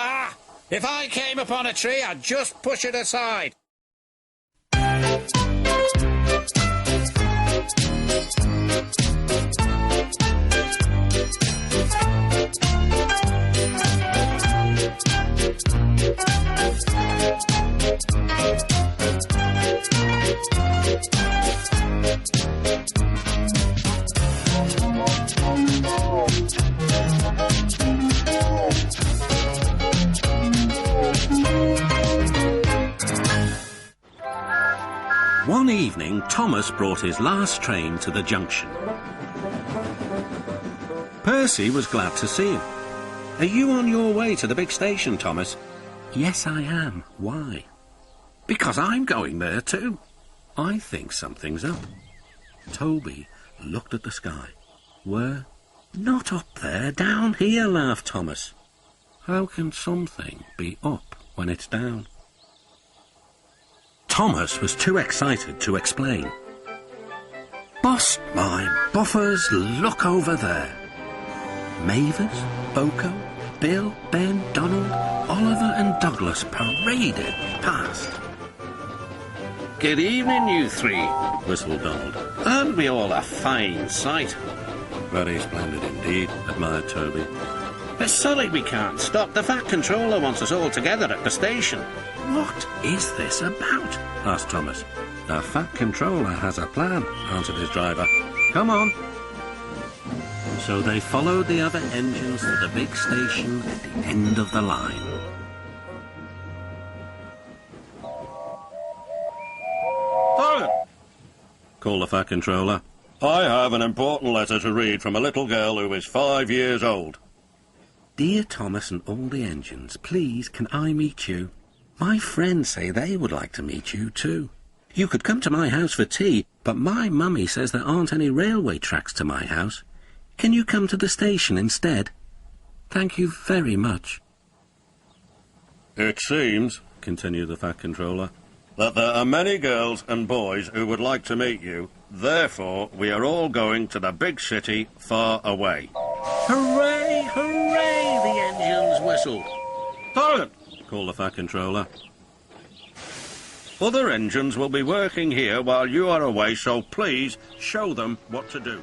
Ah! If I came upon a tree, I'd just push it aside. One evening, Thomas brought his last train to the junction. Percy was glad to see him. Are you on your way to the big station, Thomas? Yes, I am. Why? Because I'm going there too. I think something's up. Toby looked at the sky. Where? Not up there, down here, laughed Thomas. How can something be up when it's down? Thomas was too excited to explain. Bust my buffers, look over there. Mavis, Boko, Bill, Ben, Donald, Oliver and Douglas paraded past. Good evening, you three, whistled Donald. Aren't we all a fine sight? Very splendid indeed, admired Toby. We're sorry we can't stop. The Fat Controller wants us all together at the station. What is this about? Asked Thomas. The Fat Controller has a plan, answered his driver. Come on. So they followed the other engines to the big station at the end of the line. Hold it! Called the Fat Controller. I have an important letter to read from a little girl who is 5 years old. Dear Thomas and all the engines, please can I meet you? My friends say they would like to meet you too. You could come to my house for tea, but my mummy says there aren't any railway tracks to my house. Can you come to the station instead? Thank you very much. It seems, continued the Fat Controller, that there are many girls and boys who would like to meet you. Therefore, we are all going to the big city far away. Hooray, hooray, the engines whistled. Hold it! Called the Fat Controller. Other engines will be working here while you are away, so please show them what to do.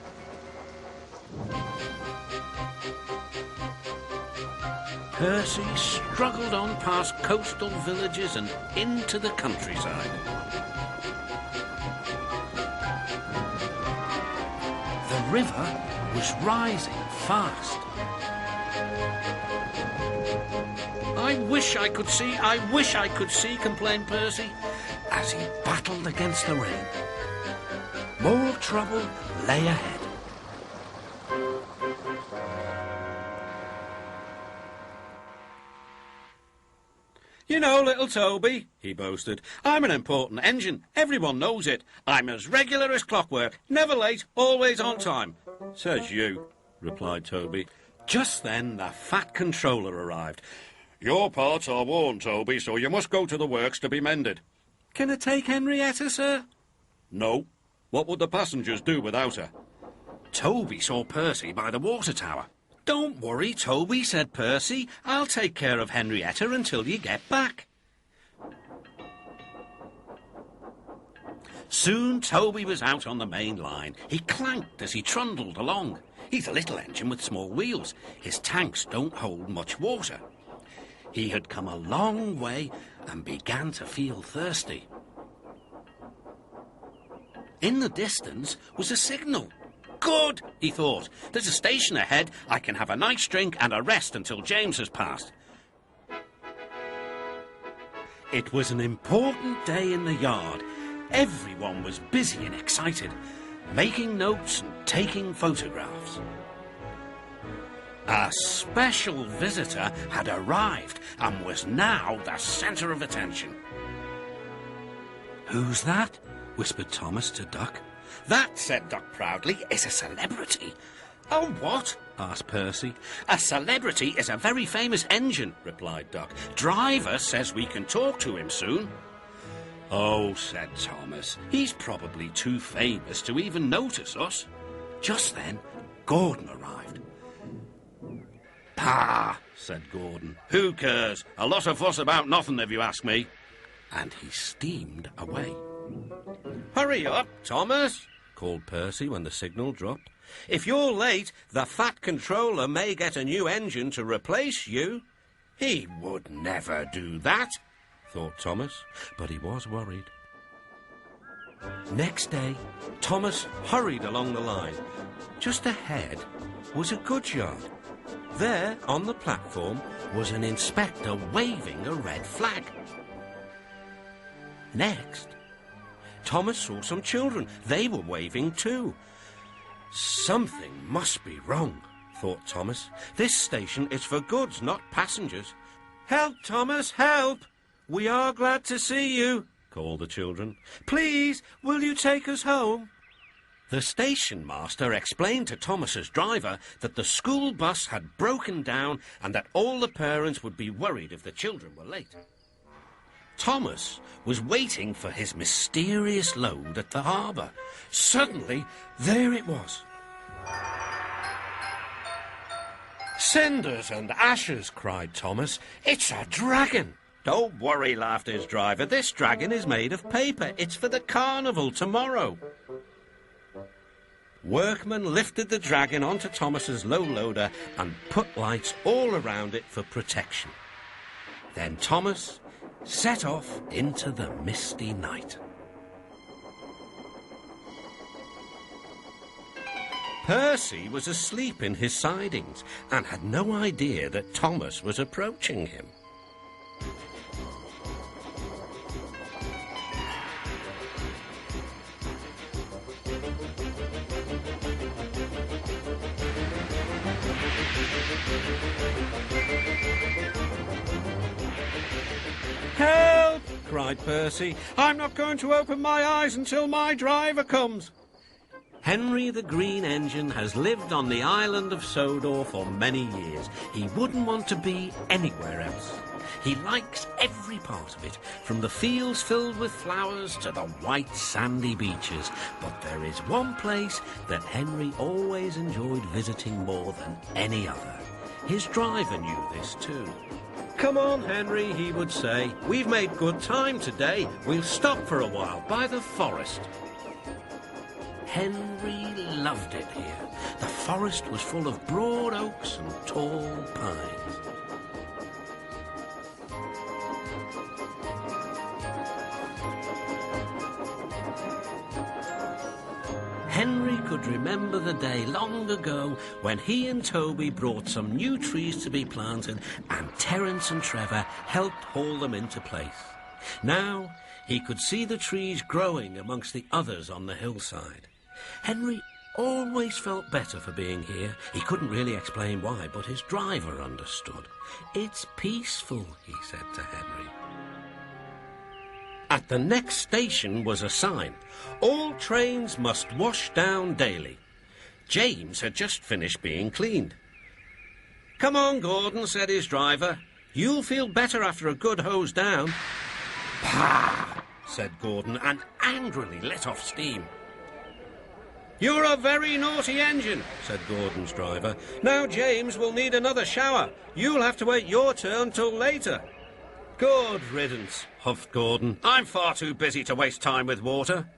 Percy struggled on past coastal villages and into the countryside. The river was rising fast. I wish I could see, complained Percy, as he battled against the rain. More trouble lay ahead. You know, little Toby, he boasted, I'm an important engine. Everyone knows it. I'm as regular as clockwork, never late, always on time. Says you, replied Toby. Just then the Fat Controller arrived. Your parts are worn, Toby, so you must go to the works to be mended. Can I take Henrietta, sir? No. What would the passengers do without her? Toby saw Percy by the water tower. Don't worry, Toby, said Percy. I'll take care of Henrietta until you get back. Soon Toby was out on the main line. He clanked as he trundled along. He's a little engine with small wheels. His tanks don't hold much water. He had come a long way and began to feel thirsty. In the distance was a signal. Good, he thought. There's a station ahead. I can have a nice drink and a rest until James has passed. It was an important day in the yard. Everyone was busy and excited, making notes and taking photographs. A special visitor had arrived and was now the centre of attention. Who's that? Whispered Thomas to Duck. That, said Duck proudly, is a celebrity. Oh, what? Asked Percy. A celebrity is a very famous engine, replied Duck. Driver says we can talk to him soon. Oh, said Thomas, he's probably too famous to even notice us. Just then, Gordon arrived. Pah, said Gordon. "Who cares? A lot of fuss about nothing, if you ask me." And he steamed away. "Hurry up, Thomas," called Percy when the signal dropped. "If you're late, the Fat Controller may get a new engine to replace you." "He would never do that," thought Thomas, but he was worried. Next day, Thomas hurried along the line. Just ahead was a goods yard. There, on the platform, was an inspector waving a red flag. Next, Thomas saw some children. They were waving too. Something must be wrong, thought Thomas. This station is for goods, not passengers. "Help, Thomas, help! We are glad to see you," called the children. "Please, will you take us home?" The station master explained to Thomas's driver that the school bus had broken down and that all the parents would be worried if the children were late. Thomas was waiting for his mysterious load at the harbour. Suddenly, there it was. "Cinders and ashes," cried Thomas. "It's a dragon." "Don't worry," laughed his driver. "This dragon is made of paper. It's for the carnival tomorrow." Workmen lifted the dragon onto Thomas's low loader and put lights all around it for protection. Then Thomas set off into the misty night. Percy was asleep in his sidings and had no idea that Thomas was approaching him. "Help!" cried Percy. "I'm not going to open my eyes until my driver comes." Henry the Green Engine has lived on the island of Sodor for many years. He wouldn't want to be anywhere else. He likes every part of it, from the fields filled with flowers to the white sandy beaches. But there is one place that Henry always enjoyed visiting more than any other. His driver knew this too. "Come on, Henry," he would say. "We've made good time today. We'll stop for a while by the forest." Henry loved it here. The forest was full of broad oaks and tall pines. Henry could remember the day long ago when he and Toby brought some new trees to be planted and Terence and Trevor helped haul them into place. Now he could see the trees growing amongst the others on the hillside. Henry always felt better for being here. He couldn't really explain why, but his driver understood. "It's peaceful," he said to Henry. At the next station was a sign. All trains must wash down daily. James had just finished being cleaned. "Come on, Gordon," said his driver. "You'll feel better after a good hose down." "Pah!" said Gordon, and angrily let off steam. "You're a very naughty engine," said Gordon's driver. "Now James will need another shower. You'll have to wait your turn till later." "Good riddance," huffed Gordon. "I'm far too busy to waste time with water."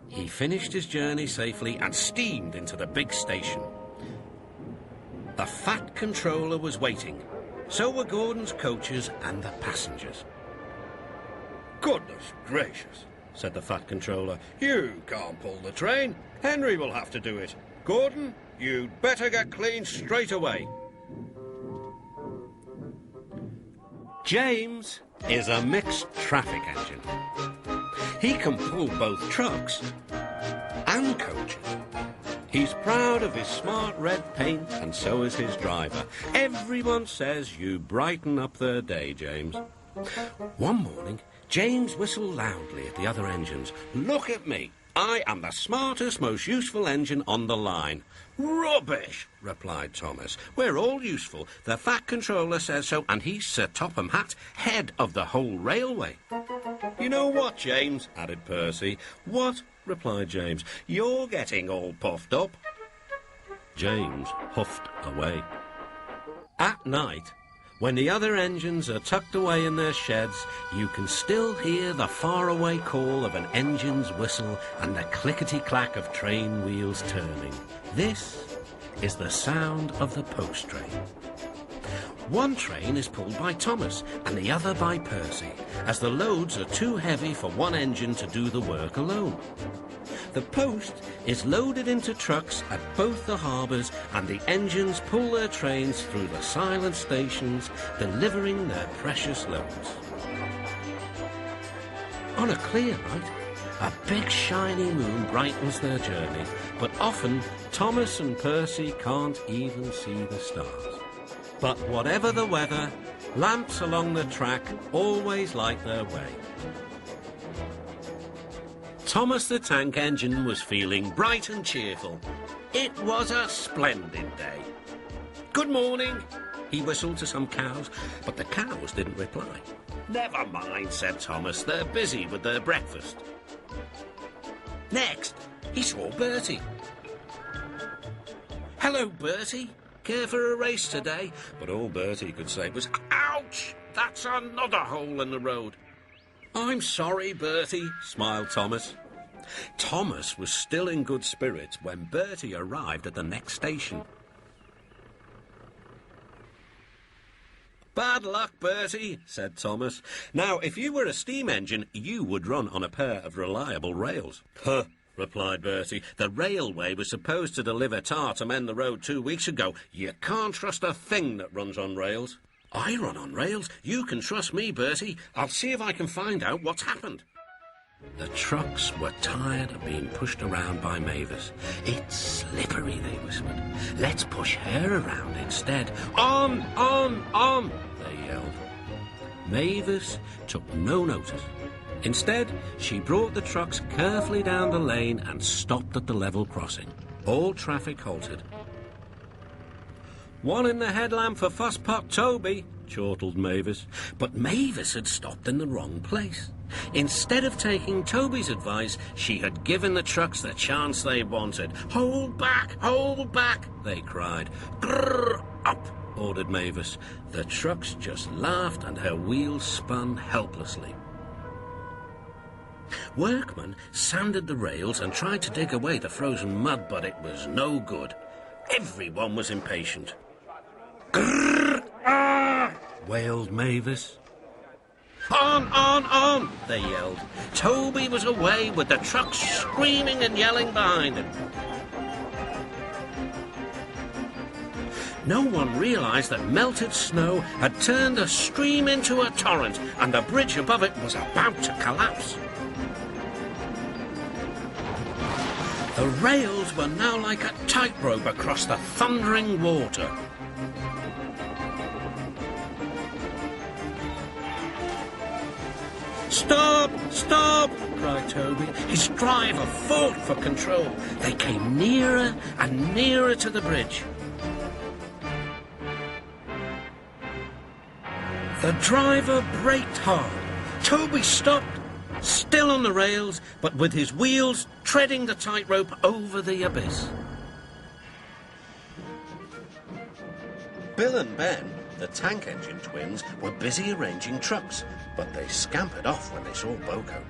He finished his journey safely and steamed into the big station. The Fat Controller was waiting. So were Gordon's coaches and the passengers. "Goodness gracious," said the Fat Controller. "You can't pull the train. Henry will have to do it. Gordon, you'd better get clean straight away." James is a mixed traffic engine. He can pull both trucks and coaches. He's proud of his smart red paint, and so is his driver. Everyone says you brighten up their day, James. One morning, James whistled loudly at the other engines. "Look at me. I am the smartest, most useful engine on the line." "Rubbish," replied Thomas. "We're all useful. The Fat Controller says so, and he's Sir Topham Hatt, head of the whole railway." "You know what, James?" added Percy. "What?" replied James. "You're getting all puffed up." James huffed away. At night, when the other engines are tucked away in their sheds, you can still hear the faraway call of an engine's whistle and the clickety-clack of train wheels turning. This is the sound of the post train. One train is pulled by Thomas and the other by Percy, as the loads are too heavy for one engine to do the work alone. The post is loaded into trucks at both the harbours, and the engines pull their trains through the silent stations, delivering their precious loads. On a clear night, a big shiny moon brightens their journey, but often Thomas and Percy can't even see the stars. But whatever the weather, lamps along the track always light their way. Thomas the Tank Engine was feeling bright and cheerful. It was a splendid day. "Good morning," he whistled to some cows, but the cows didn't reply. "Never mind," said Thomas, "they're busy with their breakfast." Next, he saw Bertie. "Hello, Bertie. Care for a race today?" But all Bertie could say was, "Ouch! That's another hole in the road." "I'm sorry, Bertie," smiled Thomas. Thomas was still in good spirits when Bertie arrived at the next station. "Bad luck, Bertie," said Thomas. "Now, if you were a steam engine, you would run on a pair of reliable rails." "Huh," replied Bertie. "The railway was supposed to deliver tar to mend the road 2 weeks ago. You can't trust a thing that runs on rails." "I run on rails. You can trust me, Bertie. I'll see if I can find out what's happened." The trucks were tired of being pushed around by Mavis. "It's slippery," they whispered. "Let's push her around instead." On, they yelled. Mavis took no notice. Instead, she brought the trucks carefully down the lane and stopped at the level crossing. All traffic halted. "One in the headlamp for Fusspot Toby," chortled Mavis. But Mavis had stopped in the wrong place. Instead of taking Toby's advice, she had given the trucks the chance they wanted. Hold back, they cried. "Grrr, up," ordered Mavis. The trucks just laughed and her wheels spun helplessly. Workmen sanded the rails and tried to dig away the frozen mud, but it was no good. Everyone was impatient. "Grrr, ah," wailed Mavis. On, they yelled. Toby was away with the trucks screaming and yelling behind him. No one realised that melted snow had turned a stream into a torrent, and the bridge above it was about to collapse. The rails were now like a tightrope across the thundering water. "Stop! Stop!" cried Toby. His driver fought for control. They came nearer and nearer to the bridge. The driver braked hard. Toby stopped, still on the rails, but with his wheels treading the tightrope over the abyss. Bill and Ben, the tank engine twins, were busy arranging trucks, but they scampered off when they saw Boko.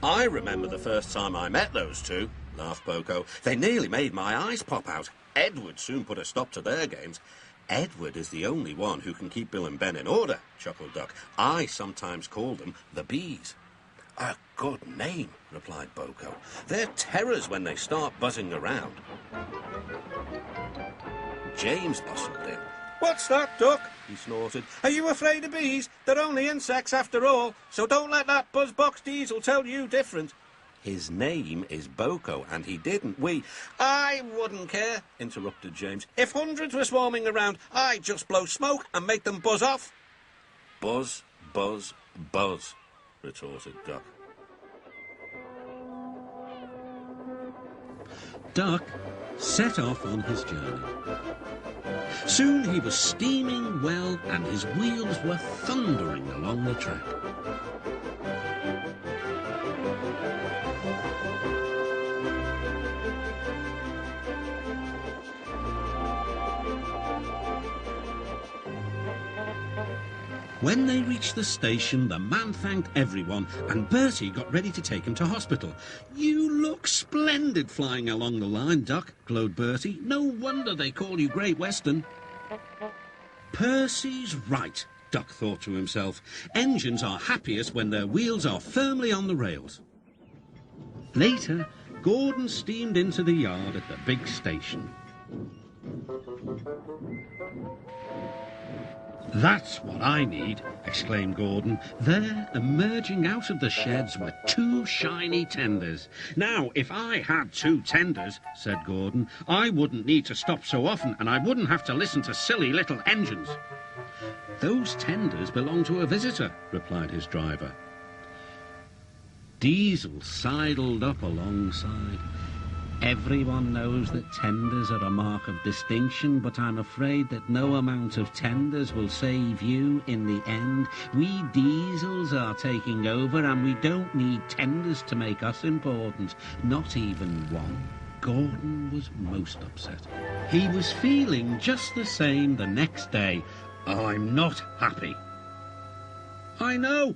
"I remember the first time I met those two," laughed Boko. "They nearly made my eyes pop out. Edward soon put a stop to their games." "Edward is the only one who can keep Bill and Ben in order," chuckled Duck. "I sometimes call them the Bees." "A good name," replied Boko. "They're terrors when they start buzzing around." James bustled in. "What's that, Duck?" he snorted. "Are you afraid of bees? They're only insects after all, so don't let that buzzbox diesel tell you different." "His name is Boko, and he didn't. I wouldn't care," interrupted James. "If hundreds were swarming around, I'd just blow smoke and make them buzz off." "Buzz, buzz, buzz," retorted Duck. Duck set off on his journey. Soon he was steaming well, and his wheels were thundering along the track. When they reached the station, the man thanked everyone, and Bertie got ready to take him to hospital. "You look splendid flying along the line, Duck," glowed Bertie. "No wonder they call you Great Western." Percy's right, Duck thought to himself. Engines are happiest when their wheels are firmly on the rails. Later, Gordon steamed into the yard at the big station. "That's what I need," exclaimed Gordon. There, emerging out of the sheds, were 2 shiny tenders. "Now, if I had 2 tenders," said Gordon, "I wouldn't need to stop so often, and I wouldn't have to listen to silly little engines." "Those tenders belong to a visitor," replied his driver. Diesel sidled up alongside. "Everyone knows that tenders are a mark of distinction, but I'm afraid that no amount of tenders will save you in the end. We diesels are taking over, and we don't need tenders to make us important, not even one." Gordon was most upset. He was feeling just the same the next day. "I'm not happy." "I know,"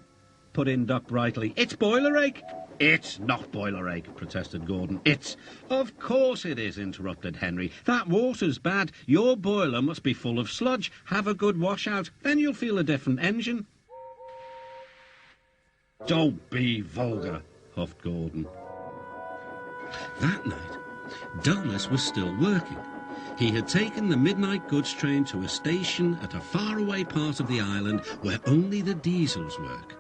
put in Duck brightly. "It's boiler ache." "It's not boiler ache," protested Gordon. "It's—" "Of course it is," interrupted Henry. "That water's bad. Your boiler must be full of sludge. Have a good washout, then you'll feel a different engine." "Don't be vulgar," huffed Gordon. That night, Douglas was still working. He had taken the midnight goods train to a station at a faraway part of the island where only the diesels work.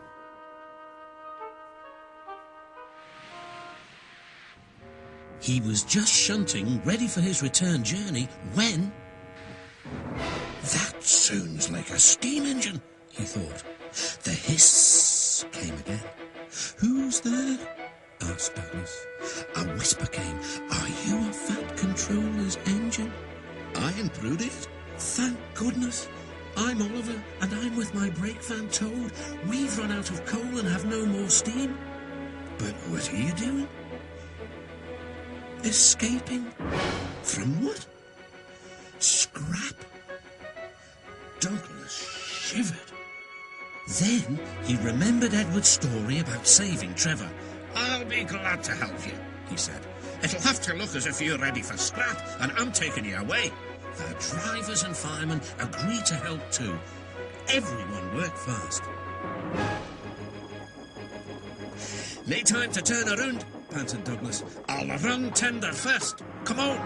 He was just shunting, ready for his return journey, when... "That sounds like a steam engine," he thought. The hiss came again. "Who's there?" asked Douglas. A whisper came. "Are you a Fat Controller's engine?" "I intruded it." "Thank goodness. I'm Oliver, and I'm with my brake van towed. We've run out of coal and have no more steam." "But what are you doing?" "Escaping." "From what?" "Scrap." Douglas shivered. Then he remembered Edward's story about saving Trevor. "I'll be glad to help you," he said. "It'll have to look as if you're ready for scrap, and I'm taking you away." The drivers and firemen agreed to help too. Everyone worked fast. "No time to turn around," panted Douglas. "I'll run tender first. Come on."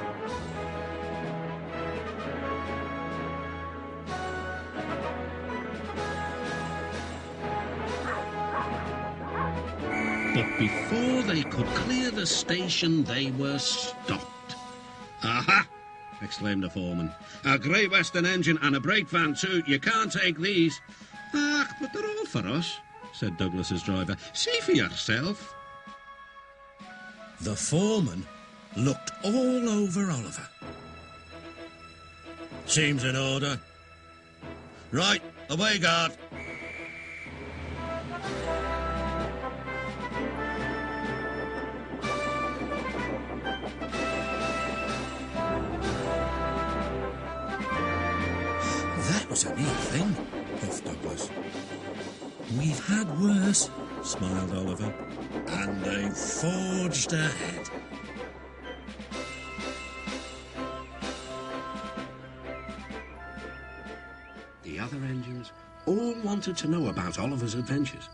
But before they could clear the station, they were stopped. "Aha!" exclaimed the foreman. "A Great Western engine and a brake van too. You can't take these." "Ah, but they're all for us," said Douglas's driver. "See for yourself." The foreman looked all over Oliver. "Seems in order." "Right, away, guard." "That was a neat thing," puffed Douglas. "We've had worse," smiled Oliver. And they forged ahead. The other engines all wanted to know about Oliver's adventures.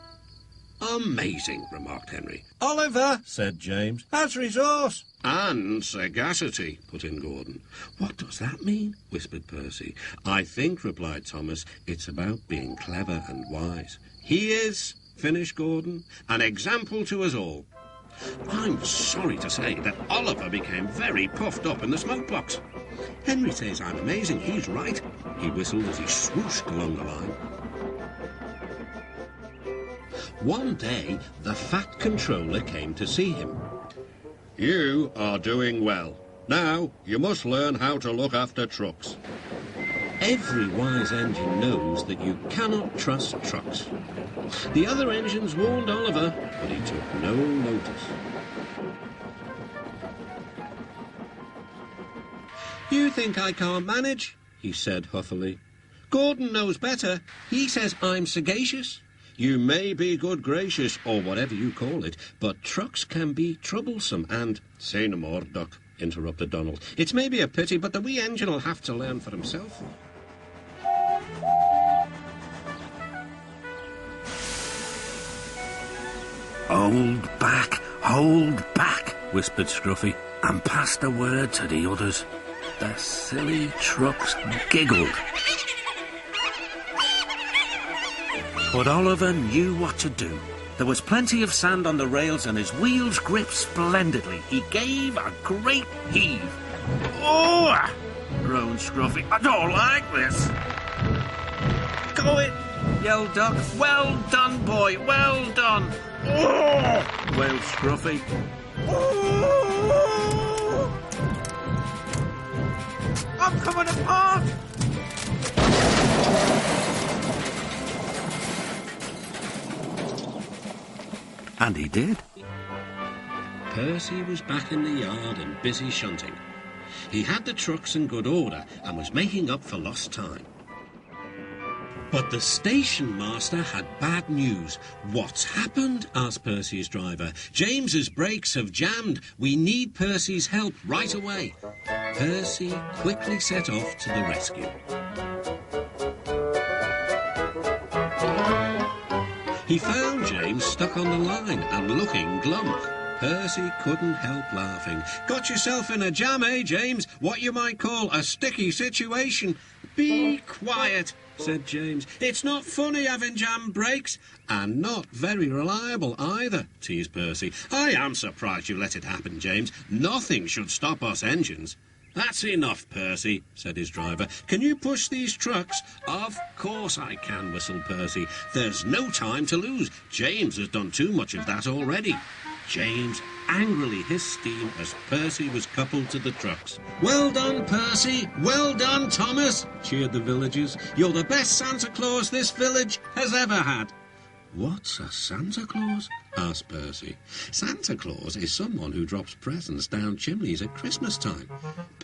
"Amazing," remarked Henry. "Oliver," said James, "has resource." "And sagacity," put in Gordon. "What does that mean?" whispered Percy. "I think," replied Thomas, "it's about being clever and wise." "He is," finished Gordon, "an example to us all." I'm sorry to say that Oliver became very puffed up in the smoke box. Henry says I'm amazing. He's right. He whistled as he swooshed along the line. One day, the Fat Controller came to see him. "You are doing well. Now, you must learn how to look after trucks." Every wise engine knows that you cannot trust trucks. The other engines warned Oliver, but he took no notice. "You think I can't manage?" he said huffily. Gordon knows better. He says I'm sagacious. You may be good gracious, or whatever you call it, but trucks can be troublesome and... Say no more, Duck, interrupted Donald. It's maybe a pity, but the wee engine will have to learn for himself. Hold back, whispered Scruffy, and passed a word to the others. The silly trucks giggled. But Oliver knew what to do. There was plenty of sand on the rails and his wheels gripped splendidly. He gave a great heave. Oh! groaned Scruffy. I don't like this. Go it! Yelled Duck. Well done, boy, well done. Oh! Wailed Scruffy. Oh! I'm coming apart! And he did. Percy was back in the yard and busy shunting. He had the trucks in good order and was making up for lost time. But the station master had bad news. What's happened? Asked Percy's driver. James's brakes have jammed. We need Percy's help right away. Percy quickly set off to the rescue. He found James stuck on the line and looking glum. Percy couldn't help laughing. Got yourself in a jam, eh, James? What you might call a sticky situation. Be quiet, said James. It's not funny having jam brakes. And not very reliable either, teased Percy. I am surprised you let it happen, James. Nothing should stop us engines. That's enough, Percy, said his driver. Can you push these trucks? Of course I can, whistled Percy. There's no time to lose. James has done too much of that already. James angrily hissed steam as Percy was coupled to the trucks. Well done, Percy. Well done, Thomas, cheered the villagers. You're the best Santa Claus this village has ever had. What's a Santa Claus? Asked Percy. Santa Claus is someone who drops presents down chimneys at Christmas time.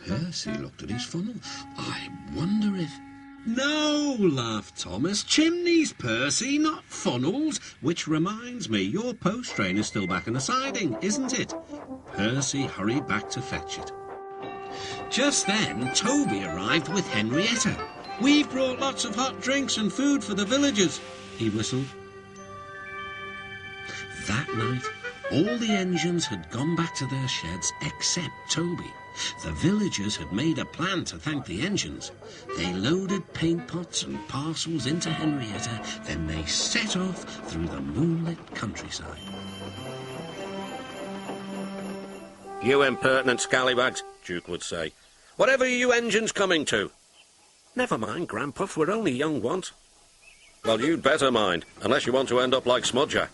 Percy looked at his funnel. I wonder if... No, laughed Thomas. Chimneys, Percy, not funnels. Which reminds me, your post train is still back in the siding, isn't it? Percy hurried back to fetch it. Just then, Toby arrived with Henrietta. We've brought lots of hot drinks and food for the villagers, he whistled. That night, all the engines had gone back to their sheds except Toby. The villagers had made a plan to thank the engines. They loaded paint pots and parcels into Henrietta, then they set off through the moonlit countryside. You impertinent scallywags, Duke would say. Whatever are you engines coming to? Never mind, Grandpuff, we're only young ones. Well, you'd better mind, unless you want to end up like Smudger.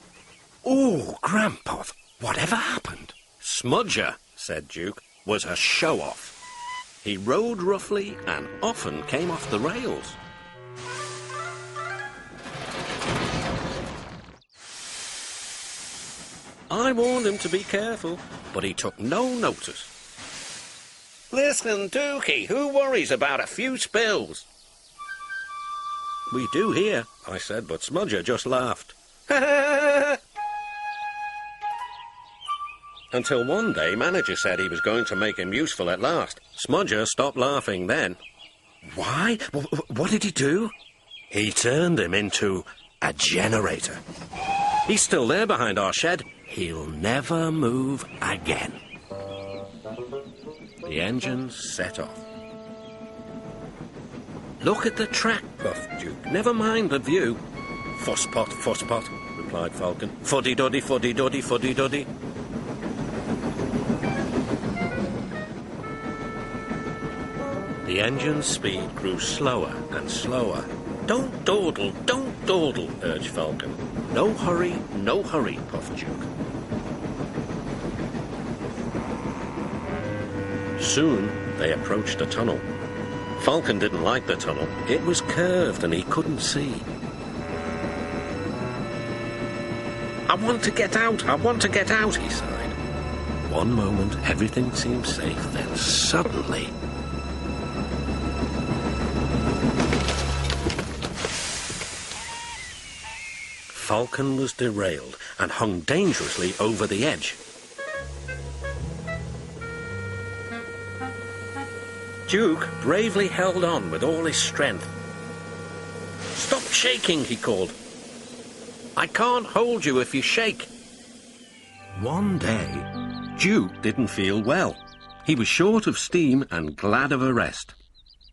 Oh, Grandpuff, whatever happened? Smudger, said Duke, was a show-off. He rode roughly and often came off the rails. I warned him to be careful, but he took no notice. Listen, Dookie, who worries about a few spills? We do here, I said, but Smudger just laughed. Until one day, manager said he was going to make him useful at last. Smudger stopped laughing then. Why? What did he do? He turned him into a generator. He's still there behind our shed. He'll never move again. The engines set off. Look at the track, puffed Duke. Never mind the view. Fusspot, fusspot, replied Falcon. Fuddy-duddy, fuddy-duddy, fuddy-duddy. The engine's speed grew slower and slower. Don't dawdle, urged Falcon. No hurry, puffed Duke. Soon they approached a tunnel. Falcon didn't like the tunnel. It was curved and he couldn't see. I want to get out, he sighed. One moment everything seemed safe, then suddenly... Falcon was derailed and hung dangerously over the edge. Duke bravely held on with all his strength. "Stop shaking," he called. "I can't hold you if you shake." One day, Duke didn't feel well. He was short of steam and glad of a rest.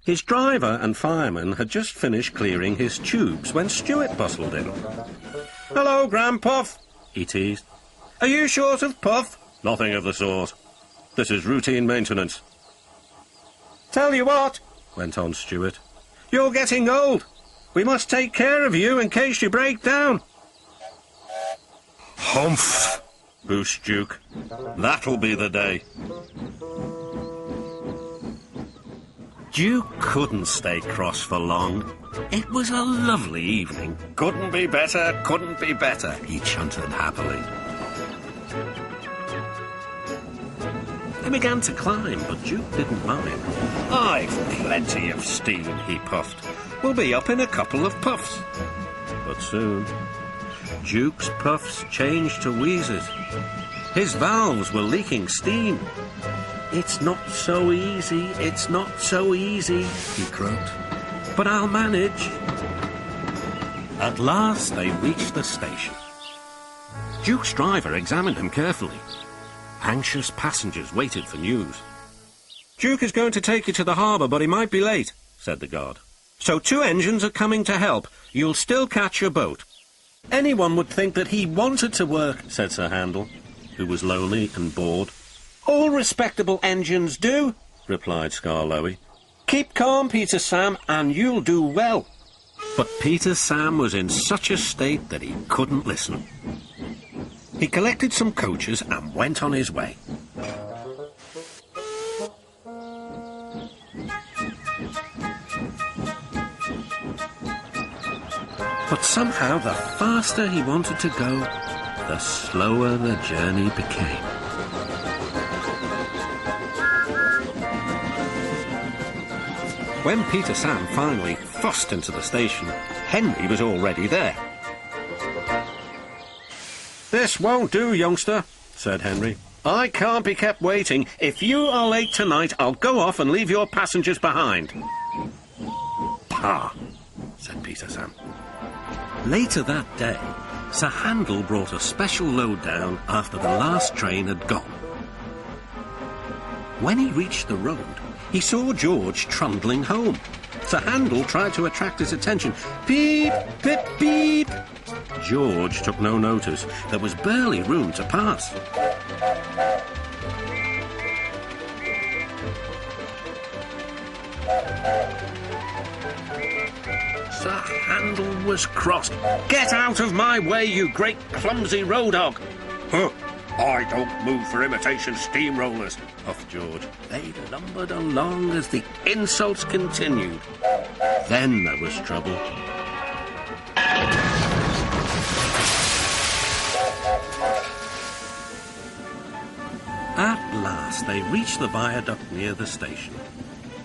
His driver and fireman had just finished clearing his tubes when Stuart bustled in. "Hello, GRANPUFF," he teased. "Are you short of puff?" Nothing of the sort. This is routine maintenance. "Tell you what," went on Stuart, "you're getting old. We must take care of you in case you break down." Humph! Boost Duke. That'll be the day. Duke couldn't stay cross for long. It was a lovely evening. Couldn't be better, couldn't be better, he chanted happily. They began to climb, but Duke didn't mind. "I've plenty of steam," he puffed. "We'll be up in a couple of puffs." But soon, Duke's puffs changed to wheezes. His valves were leaking steam. "It's not so easy, it's not so easy," he croaked. "But I'll manage." At last they reached the station. Duke's driver examined him carefully. Anxious passengers waited for news. "Duke is going to take you to the harbour, but he might be late," said the guard. "So 2 engines are coming to help. You'll still catch your boat." "Anyone would think that he wanted to work," said Sir Handel, who was lonely and bored. "All respectable engines do," replied Skarloey. "Keep calm, Peter Sam, and you'll do well." But Peter Sam was in such a state that he couldn't listen. He collected some coaches and went on his way. But somehow the faster he wanted to go, the slower the journey became. When Peter Sam finally fussed into the station, Henry was already there. "This won't do, youngster," said Henry. "I can't be kept waiting. If you are late tonight, I'll go off and leave your passengers behind." "Pah," said Peter Sam. Later that day, Sir Handel brought a special load down after the last train had gone. When he reached the road, he saw George trundling home. Sir Handel tried to attract his attention. "Beep, beep, beep." George took no notice. There was barely room to pass. Sir Handel was cross. "Get out of my way, you great clumsy road dog!" "Huh! I don't move for imitation steamrollers," puffed George. They lumbered along as the insults continued. Then there was trouble. At last they reached the viaduct near the station.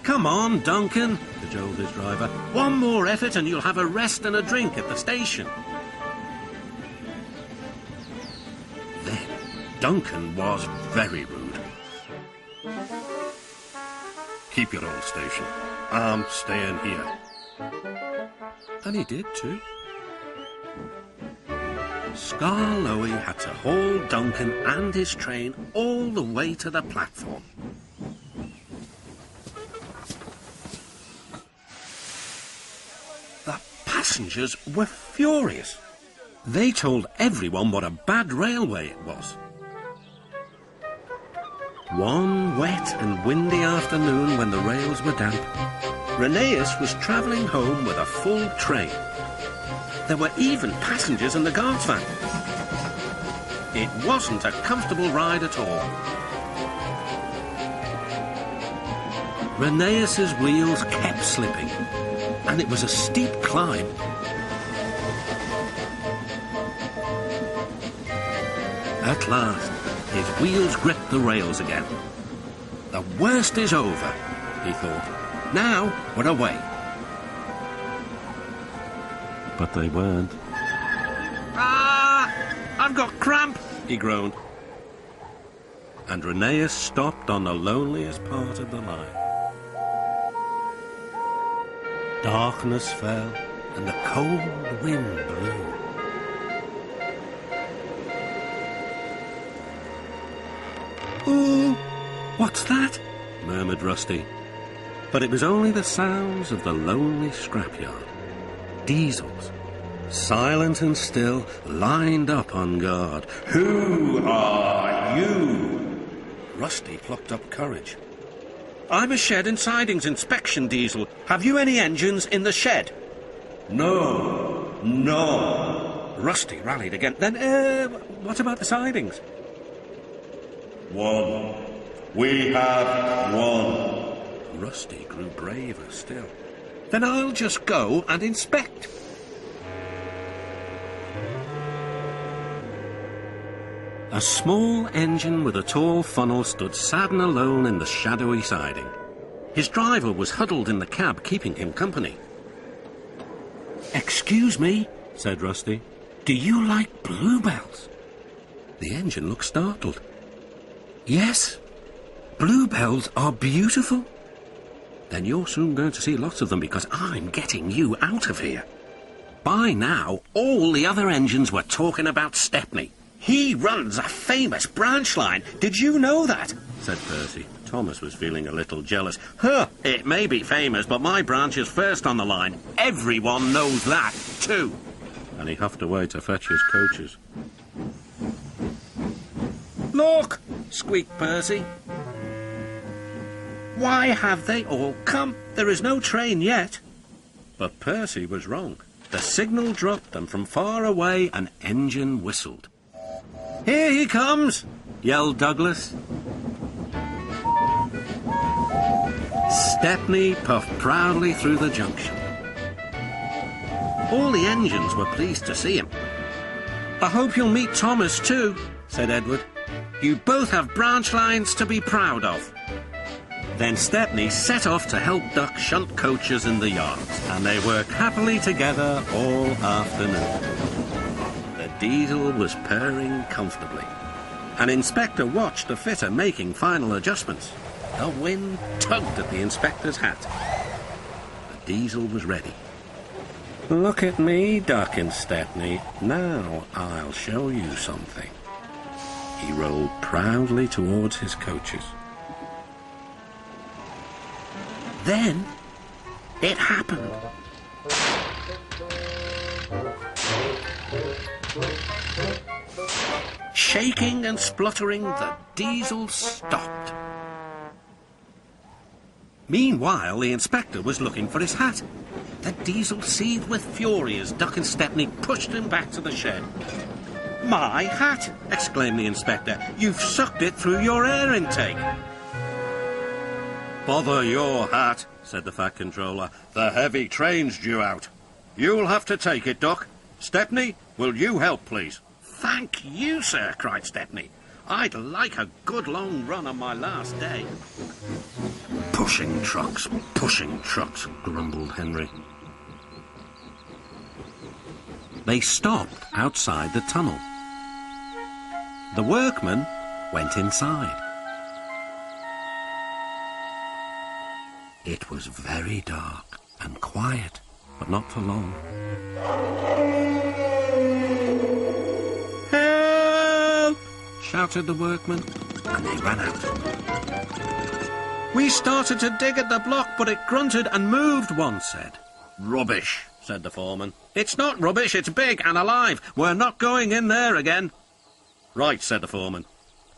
"Come on, Duncan," cajoled his driver. "One more effort and you'll have a rest and a drink at the station." Then Duncan was very rude. "Keep your old station. I'm staying here." And he did too. Skarloey had to haul Duncan and his train all the way to the platform. The passengers were furious. They told everyone what a bad railway it was. One wet and windy afternoon when the rails were damp, Rheneas was travelling home with a full train. There were even passengers in the guard's van. It wasn't a comfortable ride at all. Rheneas's wheels kept slipping, and it was a steep climb. At last, his wheels gripped the rails again. The worst is over, he thought. Now we're away. But they weren't. I've got cramp, he groaned. And Rheneas stopped on the loneliest part of the line. Darkness fell, and the cold wind blew. "Ooh, what's that?" murmured Rusty. But it was only the sounds of the lonely scrapyard. Diesels, silent and still, lined up on guard. "Who are you?" Rusty plucked up courage. "I'm a shed and sidings inspection diesel. Have you any engines in the shed?" "No, no." Rusty rallied again. "Then, what about the sidings?" "One. We have one." Rusty grew braver still. "Then I'll just go and inspect." A small engine with a tall funnel stood sad and alone in the shadowy siding. His driver was huddled in the cab, keeping him company. "Excuse me," said Rusty. "Do you like bluebells?" The engine looked startled. "Yes, bluebells are beautiful." "Then you're soon going to see lots of them because I'm getting you out of here." By now, all the other engines were talking about Stepney. "He runs a famous branch line. Did you know that?" said Percy. Thomas was feeling a little jealous. "Huh, it may be famous, but my branch is first on the line. Everyone knows that, too." And he huffed away to fetch his coaches. "Look!" squeaked Percy. "Why have they all come? There is no train yet." But Percy was wrong. The signal dropped, and from far away an engine whistled. "Here he comes!" yelled Douglas. Stepney puffed proudly through the junction. All the engines were pleased to see him. "I hope you'll meet Thomas too," said Edward. "You both have branch lines to be proud of." Then Stepney set off to help Duck shunt coaches in the yards, and they worked happily together all afternoon. The diesel was purring comfortably. An inspector watched the fitter making final adjustments. The wind tugged at the inspector's hat. The diesel was ready. "Look at me, Duck and Stepney. Now I'll show you something." He rolled proudly towards his coaches. Then it happened. Shaking and spluttering, the diesel stopped. Meanwhile, the inspector was looking for his hat. The diesel seethed with fury as Duck and Stepney pushed him back to the shed. "My hat!" exclaimed the inspector. "You've sucked it through your air intake." "Bother your hat," said the Fat Controller. "The heavy train's due out. You'll have to take it, Duck. Stepney, will you help, please?" "Thank you, sir," cried Stepney. "I'd like a good long run on my last day." pushing trucks, grumbled Henry. They stopped outside the tunnel. The workmen went inside. It was very dark and quiet, but not for long. "Help!" shouted the workmen, and they ran out. "We started to dig at the block, but it grunted and moved," one said. "Rubbish," said the foreman. "It's not rubbish, it's big and alive. We're not going in there again." "Right," said the foreman.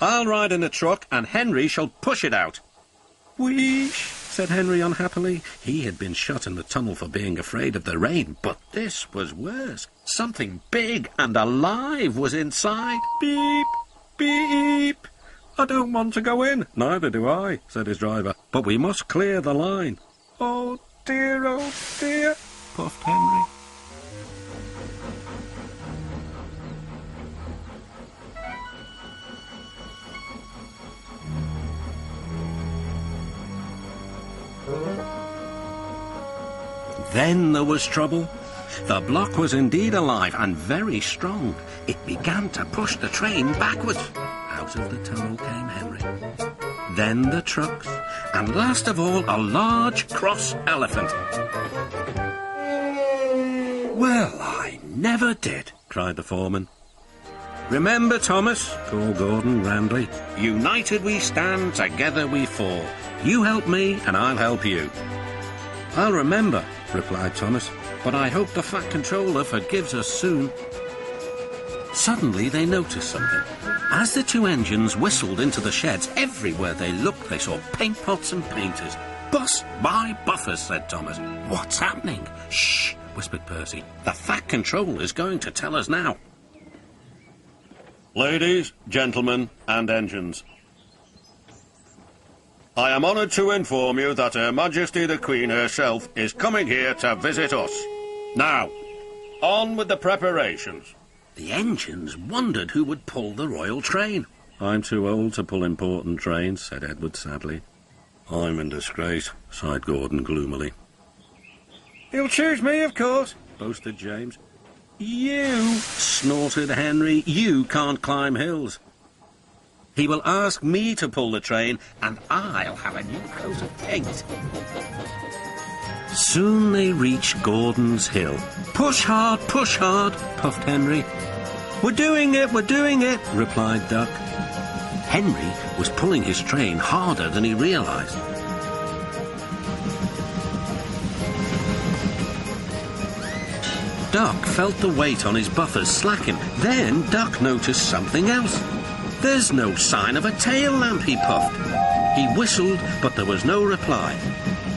"I'll ride in the truck and Henry shall push it out." "Wheesh," said Henry unhappily. He had been shut in the tunnel for being afraid of the rain, but this was worse. Something big and alive was inside. "Beep, beep. I don't want to go in." "Neither do I," said his driver. "But we must clear the line." Oh dear, puffed Henry. Then there was trouble. The block was indeed alive and very strong. It began to push the train backwards. Out of the tunnel came Henry. Then the trucks, and last of all, a large cross elephant. "Well, I never did," cried the foreman. "Remember, Thomas," called Gordon grandly, "united we stand, together we fall. You help me, and I'll help you." "I'll remember," replied Thomas, "but I hope the Fat Controller forgives us soon." Suddenly they noticed something. As the two engines whistled into the sheds, everywhere they looked they saw paint pots and painters. "Bus by buffers," said Thomas. "What's happening?" "Shh," whispered Percy. "The Fat Controller is going to tell us now." Ladies, gentlemen, and engines. I am honoured to inform you that Her Majesty the Queen herself is coming here to visit us. Now, on with the preparations. The engines wondered who would pull the royal train. "I'm too old to pull important trains," said Edward sadly. "I'm in disgrace," sighed Gordon gloomily. You'll choose me, of course, boasted James. "You," snorted Henry, "you can't climb hills. He will ask me to pull the train, and I'll have a new coat of paint." Soon they reached Gordon's Hill. push hard, puffed Henry. We're doing it," replied Duck. Henry was pulling his train harder than he realised. Duck felt the weight on his buffers slacken. Then Duck noticed something else. "There's no sign of a tail lamp," he puffed. He whistled, but there was no reply.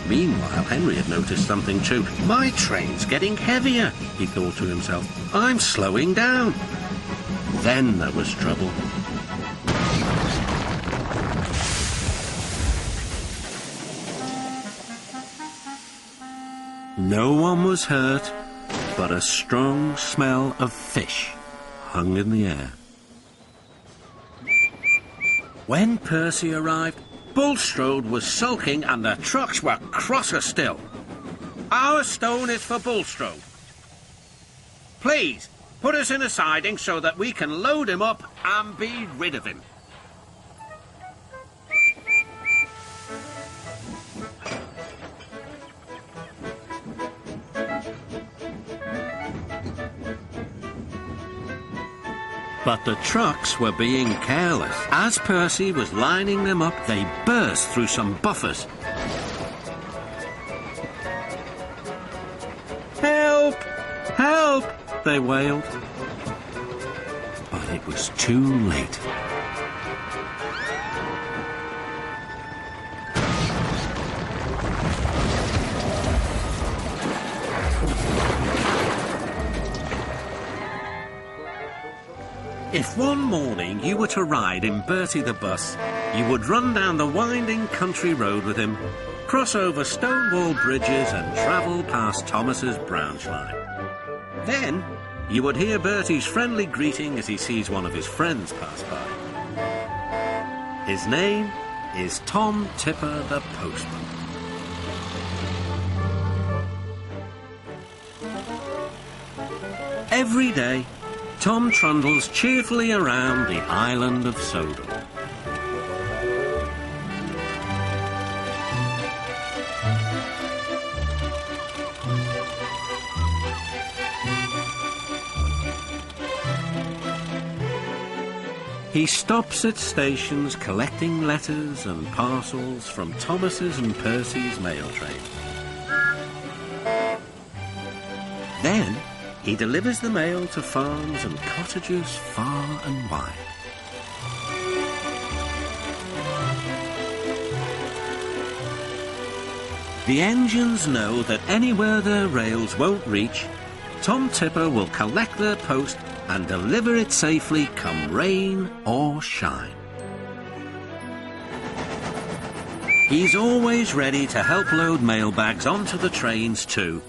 Meanwhile, Henry had noticed something too. "My train's getting heavier," he thought to himself. "I'm slowing down." Then there was trouble. No one was hurt, but a strong smell of fish hung in the air. When Percy arrived, Bulstrode was sulking and the trucks were crosser still. "Our stone is for Bulstrode. Please, put us in a siding so that we can load him up and be rid of him." But the trucks were being careless. As Percy was lining them up, they burst through some buffers. "Help! Help!" they wailed. But it was too late. If one morning you were to ride in Bertie the bus, you would run down the winding country road with him, cross over stone-wall bridges and travel past Thomas's branch line. Then you would hear Bertie's friendly greeting as he sees one of his friends pass by. His name is Tom Tipper the postman. Every day, Tom trundles cheerfully around the island of Sodor. He stops at stations collecting letters and parcels from Thomas's and Percy's mail train. Then he delivers the mail to farms and cottages far and wide. The engines know that anywhere their rails won't reach, Tom Tipper will collect their post and deliver it safely come rain or shine. He's always ready to help load mailbags onto the trains too.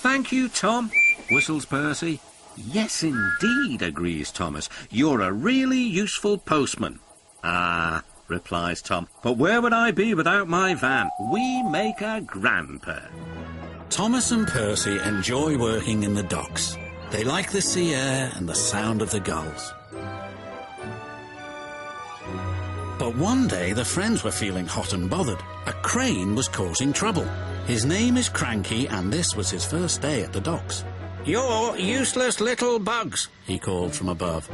"Thank you, Tom," whistles Percy. "Yes, indeed," agrees Thomas. "You're a really useful postman." "Ah," replies Tom, "but where would I be without my van? We make a grand pair." Thomas and Percy enjoy working in the docks. They like the sea air and the sound of the gulls. But one day the friends were feeling hot and bothered. A crane was causing trouble. His name is Cranky, and this was his first day at the docks. "You're useless little bugs," he called from above.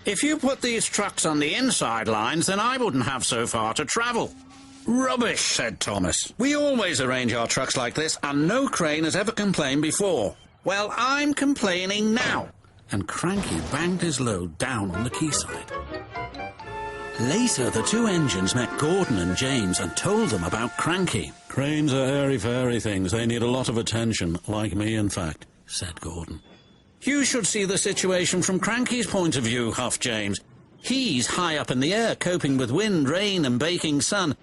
"If you put these trucks on the inside lines, then I wouldn't have so far to travel." "Rubbish," said Thomas. "We always arrange our trucks like this, and no crane has ever complained before." "Well, I'm complaining now." And Cranky banged his load down on the quayside. Later, the two engines met Gordon and James and told them about Cranky. "Cranes are airy-fairy things. They need a lot of attention, like me, in fact," said Gordon. "You should see the situation from Cranky's point of view," huffed James. "He's high up in the air, coping with wind, rain and baking sun.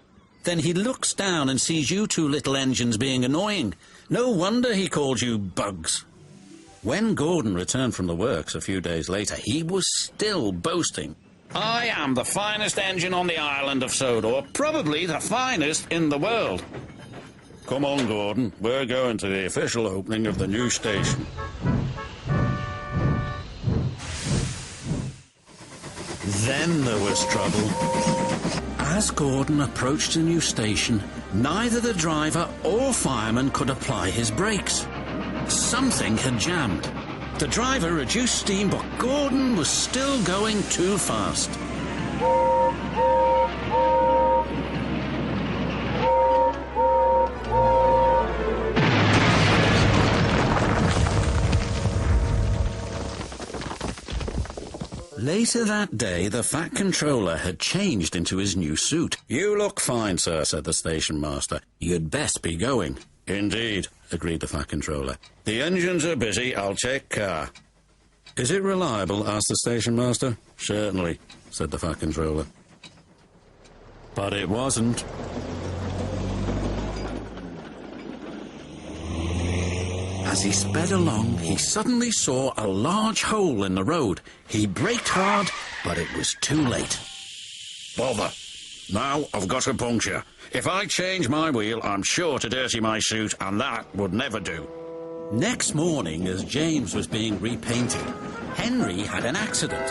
Then he looks down and sees you two little engines being annoying. No wonder he called you bugs." When Gordon returned from the works a few days later, he was still boasting. "I am the finest engine on the island of Sodor, probably the finest in the world." "Come on, Gordon. We're going to the official opening of the new station." Then there was trouble. As Gordon approached the new station, neither the driver or fireman could apply his brakes. Something had jammed. The driver reduced steam, but Gordon was still going too fast. Later that day, the Fat Controller had changed into his new suit. "You look fine, sir," said the station master. "You'd best be going." "Indeed," agreed the Fat Controller. "The engines are busy. I'll take care." "Is it reliable?" asked the station master. "Certainly," said the Fat Controller. But it wasn't. As he sped along, he suddenly saw a large hole in the road. He braked hard, but it was too late. "Bother! Now I've got a puncture. If I change my wheel, I'm sure to dirty my suit, and that would never do." Next morning, as James was being repainted, Henry had an accident.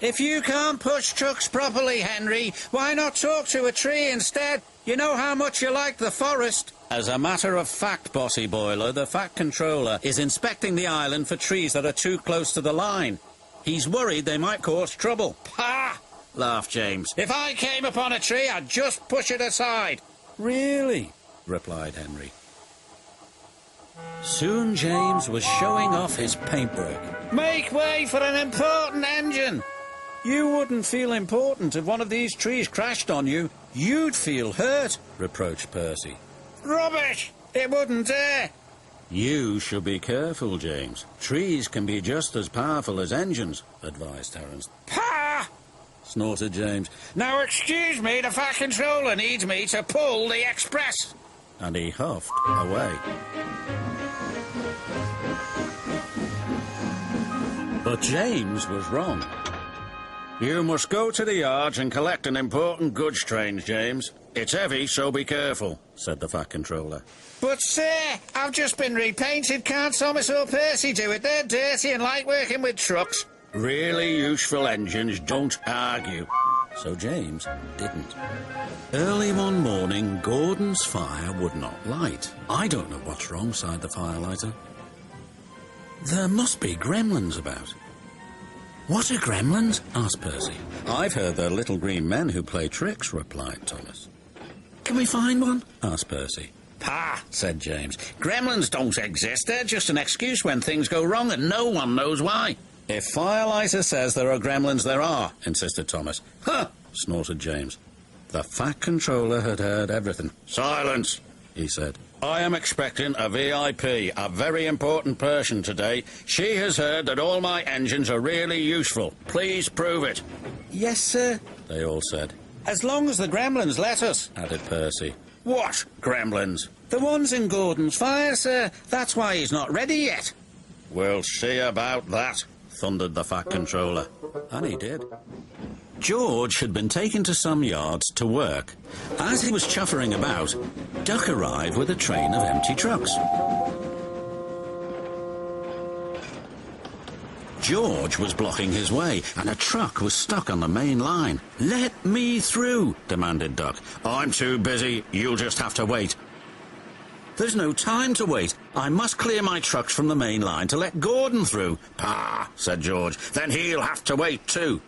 "If you can't push trucks properly, Henry, why not talk to a tree instead? You know how much you like the forest." As a matter of fact, Bossy Boiler, the Fat Controller is inspecting the island for trees that are too close to the line. He's worried they might cause trouble. "Pah!" laughed James. "If I came upon a tree, I'd just push it aside." "Really?" replied Henry. Soon James was showing off his paintwork. "Make way for an important engine." "You wouldn't feel important if one of these trees crashed on you. You'd feel hurt," reproached Percy. "Rubbish! It wouldn't dare." "You should be careful, James. Trees can be just as powerful as engines," advised Terence. "Pah!" snorted James. "Now excuse me, the Fat Controller needs me to pull the express." And he huffed away. But James was wrong. "You must go to the yards and collect an important goods train, James. It's heavy, so be careful," said the Fat Controller. "But, sir, I've just been repainted. Can't Thomas or Percy do it? They're dirty and like working with trucks." Really useful engines don't argue. So James didn't. Early one morning, Gordon's fire would not light. "I don't know what's wrong," sighed the firelighter. "There must be gremlins about." "What are gremlins?" asked Percy. "I've heard they're little green men who play tricks," replied Thomas. "Can we find one?" asked Percy. "Pah!" said James. "Gremlins don't exist. They're just an excuse when things go wrong and no one knows why." "If Firelighter says there are gremlins, there are," insisted Thomas. "Huh!" snorted James. The Fat Controller had heard everything. "Silence!" he said. "I am expecting a VIP, a very important person today. She has heard that all my engines are really useful. Please prove it." "Yes, sir," they all said. "As long as the gremlins let us," added Percy. "What gremlins?" "The ones in Gordon's fire, sir. That's why he's not ready yet." "We'll see about that," thundered the Fat Controller. And he did. George had been taken to some yards to work. As he was chuffering about, Duck arrived with a train of empty trucks. George was blocking his way, and a truck was stuck on the main line. "Let me through," demanded Duck. "I'm too busy. You'll just have to wait." "There's no time to wait. I must clear my trucks from the main line to let Gordon through." "Pah," said George. "Then he'll have to wait too."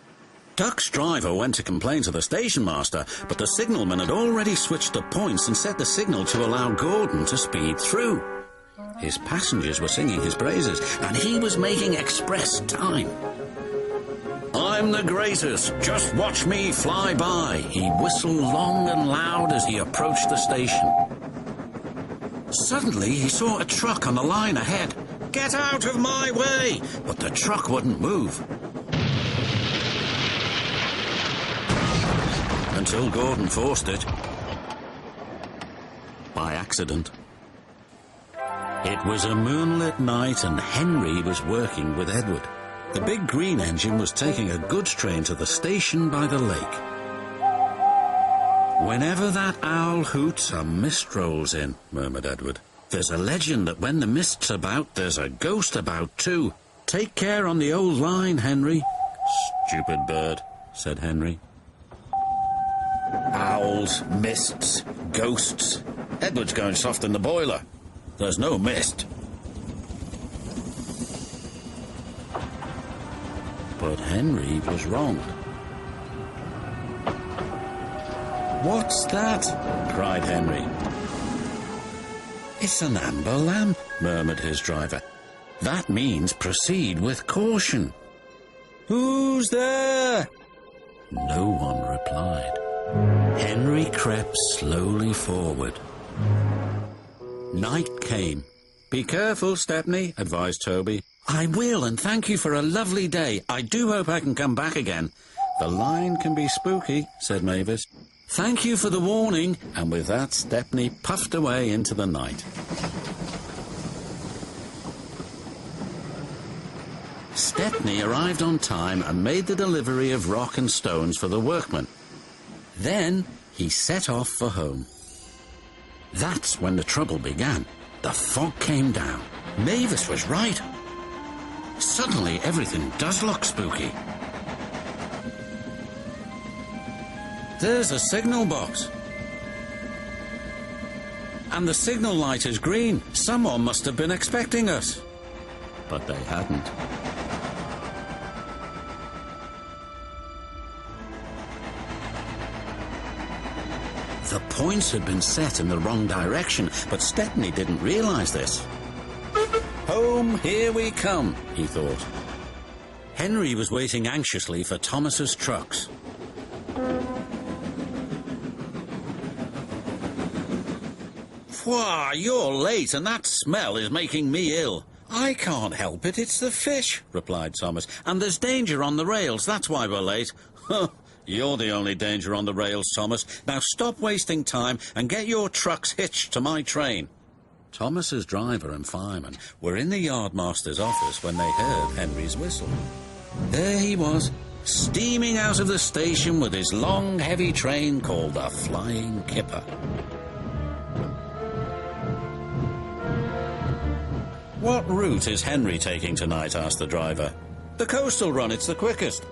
Duck's driver went to complain to the station master, but the signalman had already switched the points and set the signal to allow Gordon to speed through. His passengers were singing his praises, and he was making express time. "I'm the greatest, just watch me fly by," he whistled long and loud as he approached the station. Suddenly he saw a truck on the line ahead. "Get out of my way!" But the truck wouldn't move. Until Gordon forced it. By accident. It was a moonlit night and Henry was working with Edward. The big green engine was taking a goods train to the station by the lake. "Whenever that owl hoots, a mist rolls in," murmured Edward. "There's a legend that when the mist's about, there's a ghost about too. Take care on the old line, Henry." "Stupid bird," said Henry. "Owls, mists, ghosts. Edward's going soft in the boiler. There's no mist." But Henry was wrong. "What's that?" cried Henry. "It's an amber lamp," murmured his driver. "That means proceed with caution." "Who's there?" No one replied. Henry crept slowly forward. Night came. "Be careful, Stepney," advised Toby. "I will, and thank you for a lovely day. I do hope I can come back again." "The line can be spooky," said Mavis. "Thank you for the warning." And with that, Stepney puffed away into the night. Stepney arrived on time and made the delivery of rock and stones for the workmen. Then he set off for home. That's when the trouble began. The fog came down. Mavis was right. Suddenly everything does look spooky. There's a signal box. And the signal light is green. Someone must have been expecting us. But they hadn't. The points had been set in the wrong direction, but Stepney didn't realise this. "Home, here we come," he thought. Henry was waiting anxiously for Thomas's trucks. "Why, you're late, and that smell is making me ill." "I can't help it, it's the fish," replied Thomas. "And there's danger on the rails, that's why we're late." "Huh. You're the only danger on the rails, Thomas. Now stop wasting time and get your trucks hitched to my train." Thomas's driver and fireman were in the yardmaster's office when they heard Henry's whistle. There he was, steaming out of the station with his long, heavy train called the Flying Kipper. "What route is Henry taking tonight?" asked the driver. "The coastal run, it's the quickest."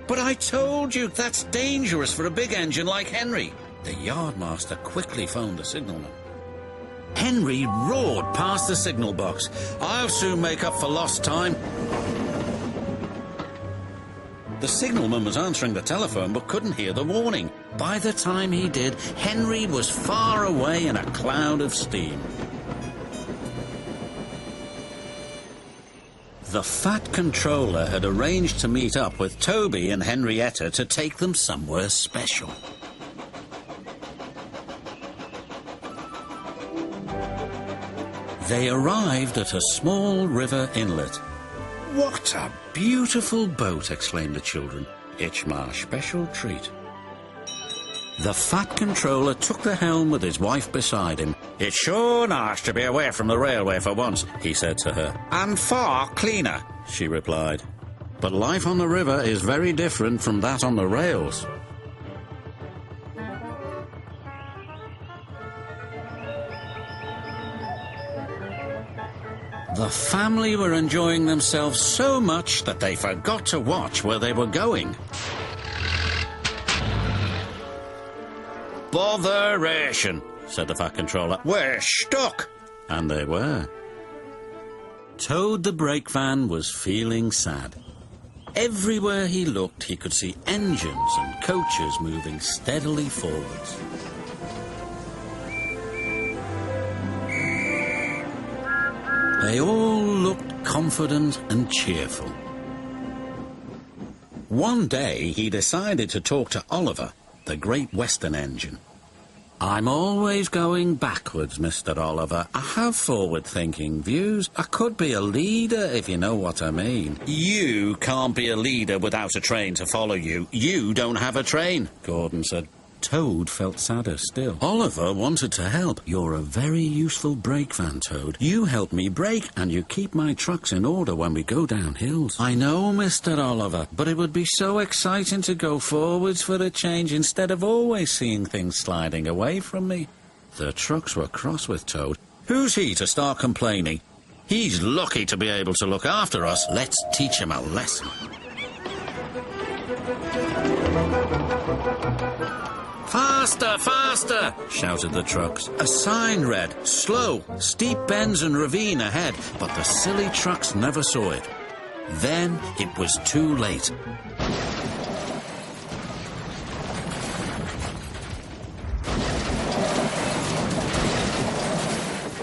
"But I told you, that's dangerous for a big engine like Henry." The yardmaster quickly phoned the signalman. Henry roared past the signal box. "I'll soon make up for lost time." The signalman was answering the telephone but couldn't hear the warning. By the time he did, Henry was far away in a cloud of steam. The fat controller had arranged to meet up with Toby and Henrietta to take them somewhere special. They arrived at a small river inlet. "What a beautiful boat!" exclaimed the children. "It's my special treat." The fat controller took the helm with his wife beside him. "It's sure nice to be away from the railway for once," he said to her. "And far cleaner," she replied. but life on the river is very different from that on the rails. The family were enjoying themselves so much that they forgot to watch where they were going. "Botheration," said the Fat Controller. We're stuck. And they were. Toad the brake van was feeling sad. Everywhere he looked, he could see engines and coaches moving steadily forwards. They all looked confident and cheerful. One day, he decided to talk to Oliver, the Great Western Engine. "I'm always going backwards, Mr. Oliver. I have forward-thinking views. I could be a leader, if you know what I mean." "You can't be a leader without a train to follow you. You don't have a train," Gordon said. Toad felt sadder still. Oliver wanted to help. "You're a very useful brake van, Toad. You help me brake, and you keep my trucks in order when we go down hills." "I know, Mr. Oliver, but it would be so exciting to go forwards for a change instead of always seeing things sliding away from me." The trucks were cross with Toad. Who's he to start complaining? He's lucky to be able to look after us. Let's teach him a lesson. "Faster, faster!" shouted the trucks. A sign read, "Slow, steep bends and ravine ahead," but the silly trucks never saw it. Then it was too late.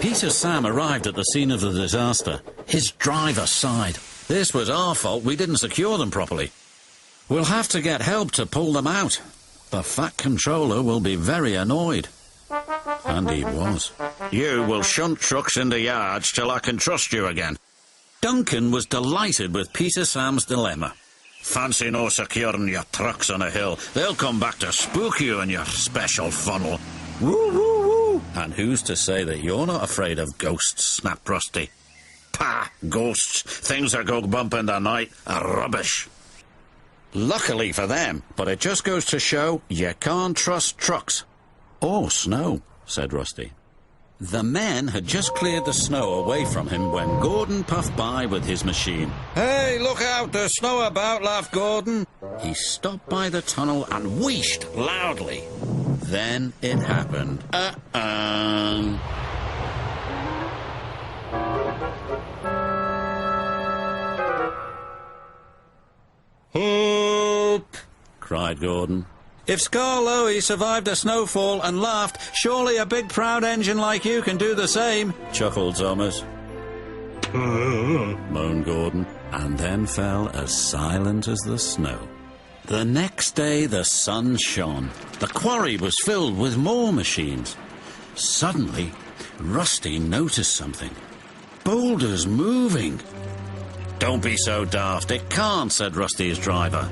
Peter Sam arrived at the scene of the disaster. His driver sighed. "This was our fault. We didn't secure them properly. We'll have to get help to pull them out. The Fat Controller will be very annoyed." And he was. "You will shunt trucks in the yards till I can trust you again." Duncan was delighted with Peter Sam's dilemma. "Fancy no securing your trucks on a hill. They'll come back to spook you in your special funnel. Woo, woo, woo." "And who's to say that you're not afraid of ghosts?" snapped Rusty. "Pah, ghosts. Things that go bump in the night are rubbish." "Luckily for them, but it just goes to show you can't trust trucks." "Or snow," said Rusty. The men had just cleared the snow away from him when Gordon puffed by with his machine. "Hey, look out, there's snow about," laughed Gordon. He stopped by the tunnel and wheeshed loudly. Then it happened. "Help!" cried Gordon. "If Scarlowy survived a snowfall and laughed, surely a big proud engine like you can do the same," chuckled Thomas. Moaned Gordon, and then fell as silent as the snow. The next day the sun shone. The quarry was filled with more machines. Suddenly, Rusty noticed something. "Boulders moving." "Don't be so daft. It can't," said Rusty's driver.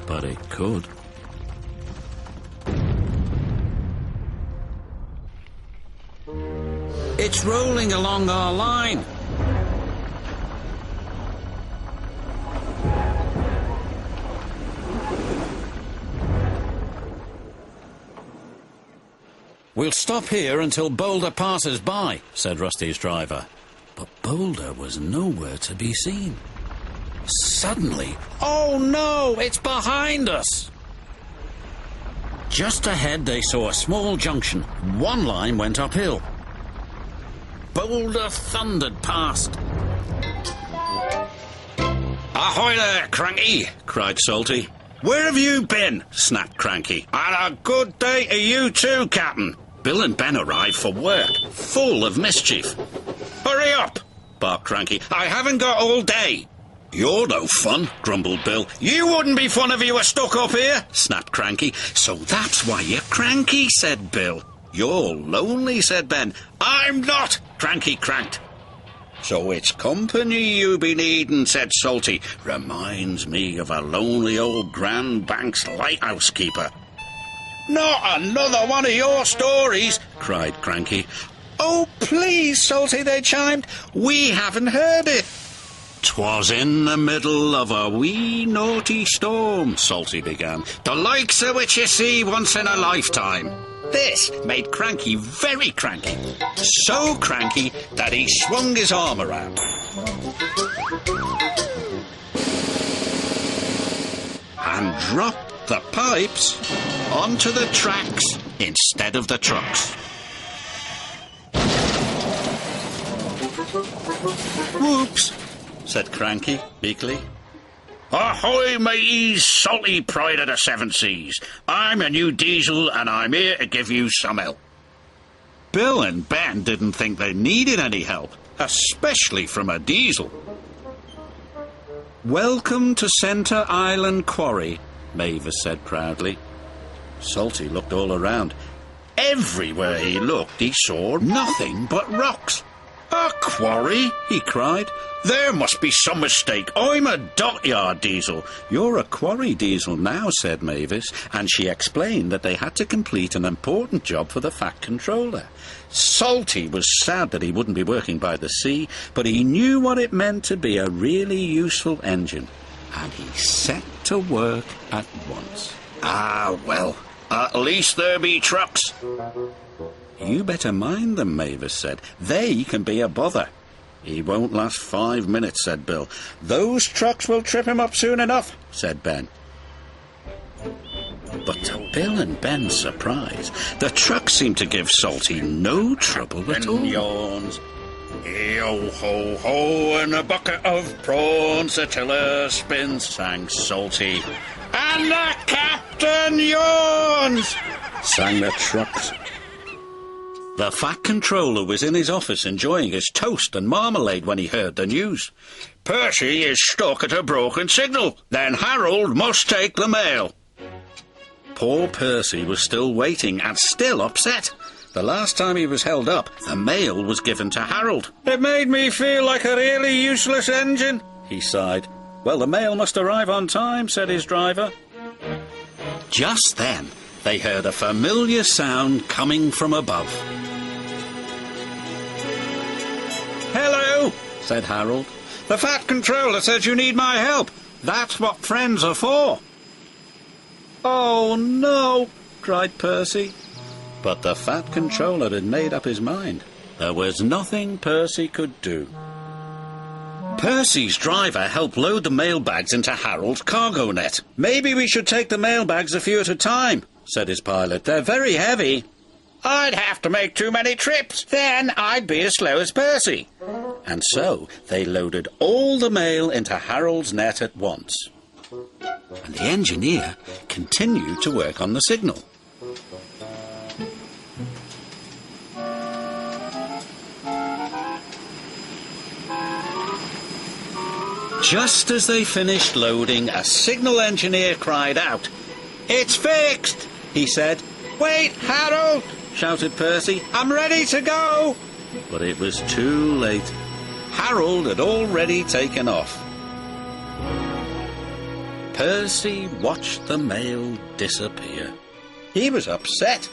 But it could. "It's rolling along our line." "We'll stop here until Boulder passes by," said Rusty's driver. But Boulder was nowhere to be seen. Suddenly, "Oh no, it's behind us!" Just ahead they saw a small junction. One line went uphill. Boulder thundered past. "Ahoy there, Cranky!" cried Salty. "Where have you been?" snapped Cranky. "And a good day to you too, Captain." Bill and Ben arrived for work, full of mischief. "Hurry up!" barked Cranky. "I haven't got all day." "You're no fun," grumbled Bill. "You wouldn't be fun if you were stuck up here," snapped Cranky. "So that's why you're cranky," said Bill. "You're lonely," said Ben. "I'm not," Cranky cranked. "So it's company you be needin'," said Salty. "Reminds me of a lonely old Grand Bank's lighthouse keeper." "Not another one of your stories," cried Cranky. "Oh, please, Salty," they chimed. "We haven't heard it." 'Twas in the middle of a wee naughty storm, Salty began, the likes of which you see once in a lifetime. This made Cranky very cranky. So cranky that he swung his arm around and dropped the pipes onto the tracks instead of the trucks. "Whoops," said Cranky meekly. Ahoy, mateys, salty pride of the seven seas. I'm a new diesel and I'm here to give you some help. Bill and Ben didn't think they needed any help, especially from a diesel. "Welcome to Centre Island Quarry," Mavis said proudly. Salty looked all around. Everywhere he looked, he saw nothing but rocks. A quarry? He cried. There must be some mistake. I'm a dockyard diesel. "You're a quarry diesel now," said Mavis, and she explained that they had to complete an important job for the Fat Controller. Salty was sad that he wouldn't be working by the sea, but he knew what it meant to be a really useful engine, and he set to work at once. Ah, well, at least there be trucks. "You better mind them," Mavis said. "They can be a bother." "He won't last 5 minutes," said Bill. "Those trucks will trip him up soon enough," said Ben. But to Bill and Ben's surprise, the trucks seemed to give Salty no trouble at all. Yawns. Yo ho ho, and a bucket of prawns, the tiller spins, sang Salty. And the captain yawns, sang the trucks. The Fat Controller was in his office enjoying his toast and marmalade when he heard the news. "Percy is stuck at a broken signal. Then Harold must take the mail." Poor Percy was still waiting and still upset. The last time he was held up, the mail was given to Harold. "It made me feel like a really useless engine," he sighed. "Well, the mail must arrive on time," said his driver. Just then, they heard a familiar sound coming from above. "Hello," said Harold. "The Fat Controller says you need my help. That's what friends are for." "Oh, no," cried Percy. But the Fat Controller had made up his mind. There was nothing Percy could do. Percy's driver helped load the mailbags into Harold's cargo net. "Maybe we should take the mailbags a few at a time," said his pilot. "They're very heavy." "I'd have to make too many trips. Then I'd be as slow as Percy." And so they loaded all the mail into Harold's net at once. And the engineer continued to work on the signal. Just as they finished loading, a signal engineer cried out. "It's fixed," he said. "Wait, Harold," shouted Percy. "I'm ready to go." But it was too late. Harold had already taken off. Percy watched the mail disappear. He was upset.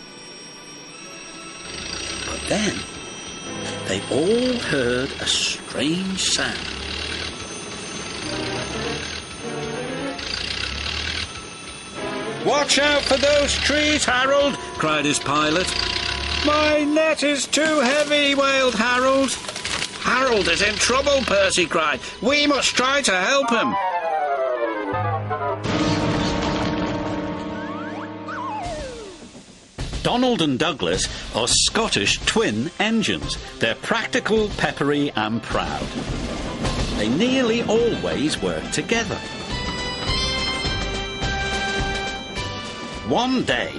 But then they all heard a strange sound. "Watch out for those trees, Harold," cried his pilot. "My net is too heavy," wailed Harold. "Harold is in trouble," Percy cried. "We must try to help him." Donald and Douglas are Scottish twin engines. They're practical, peppery and proud. They nearly always work together. One day,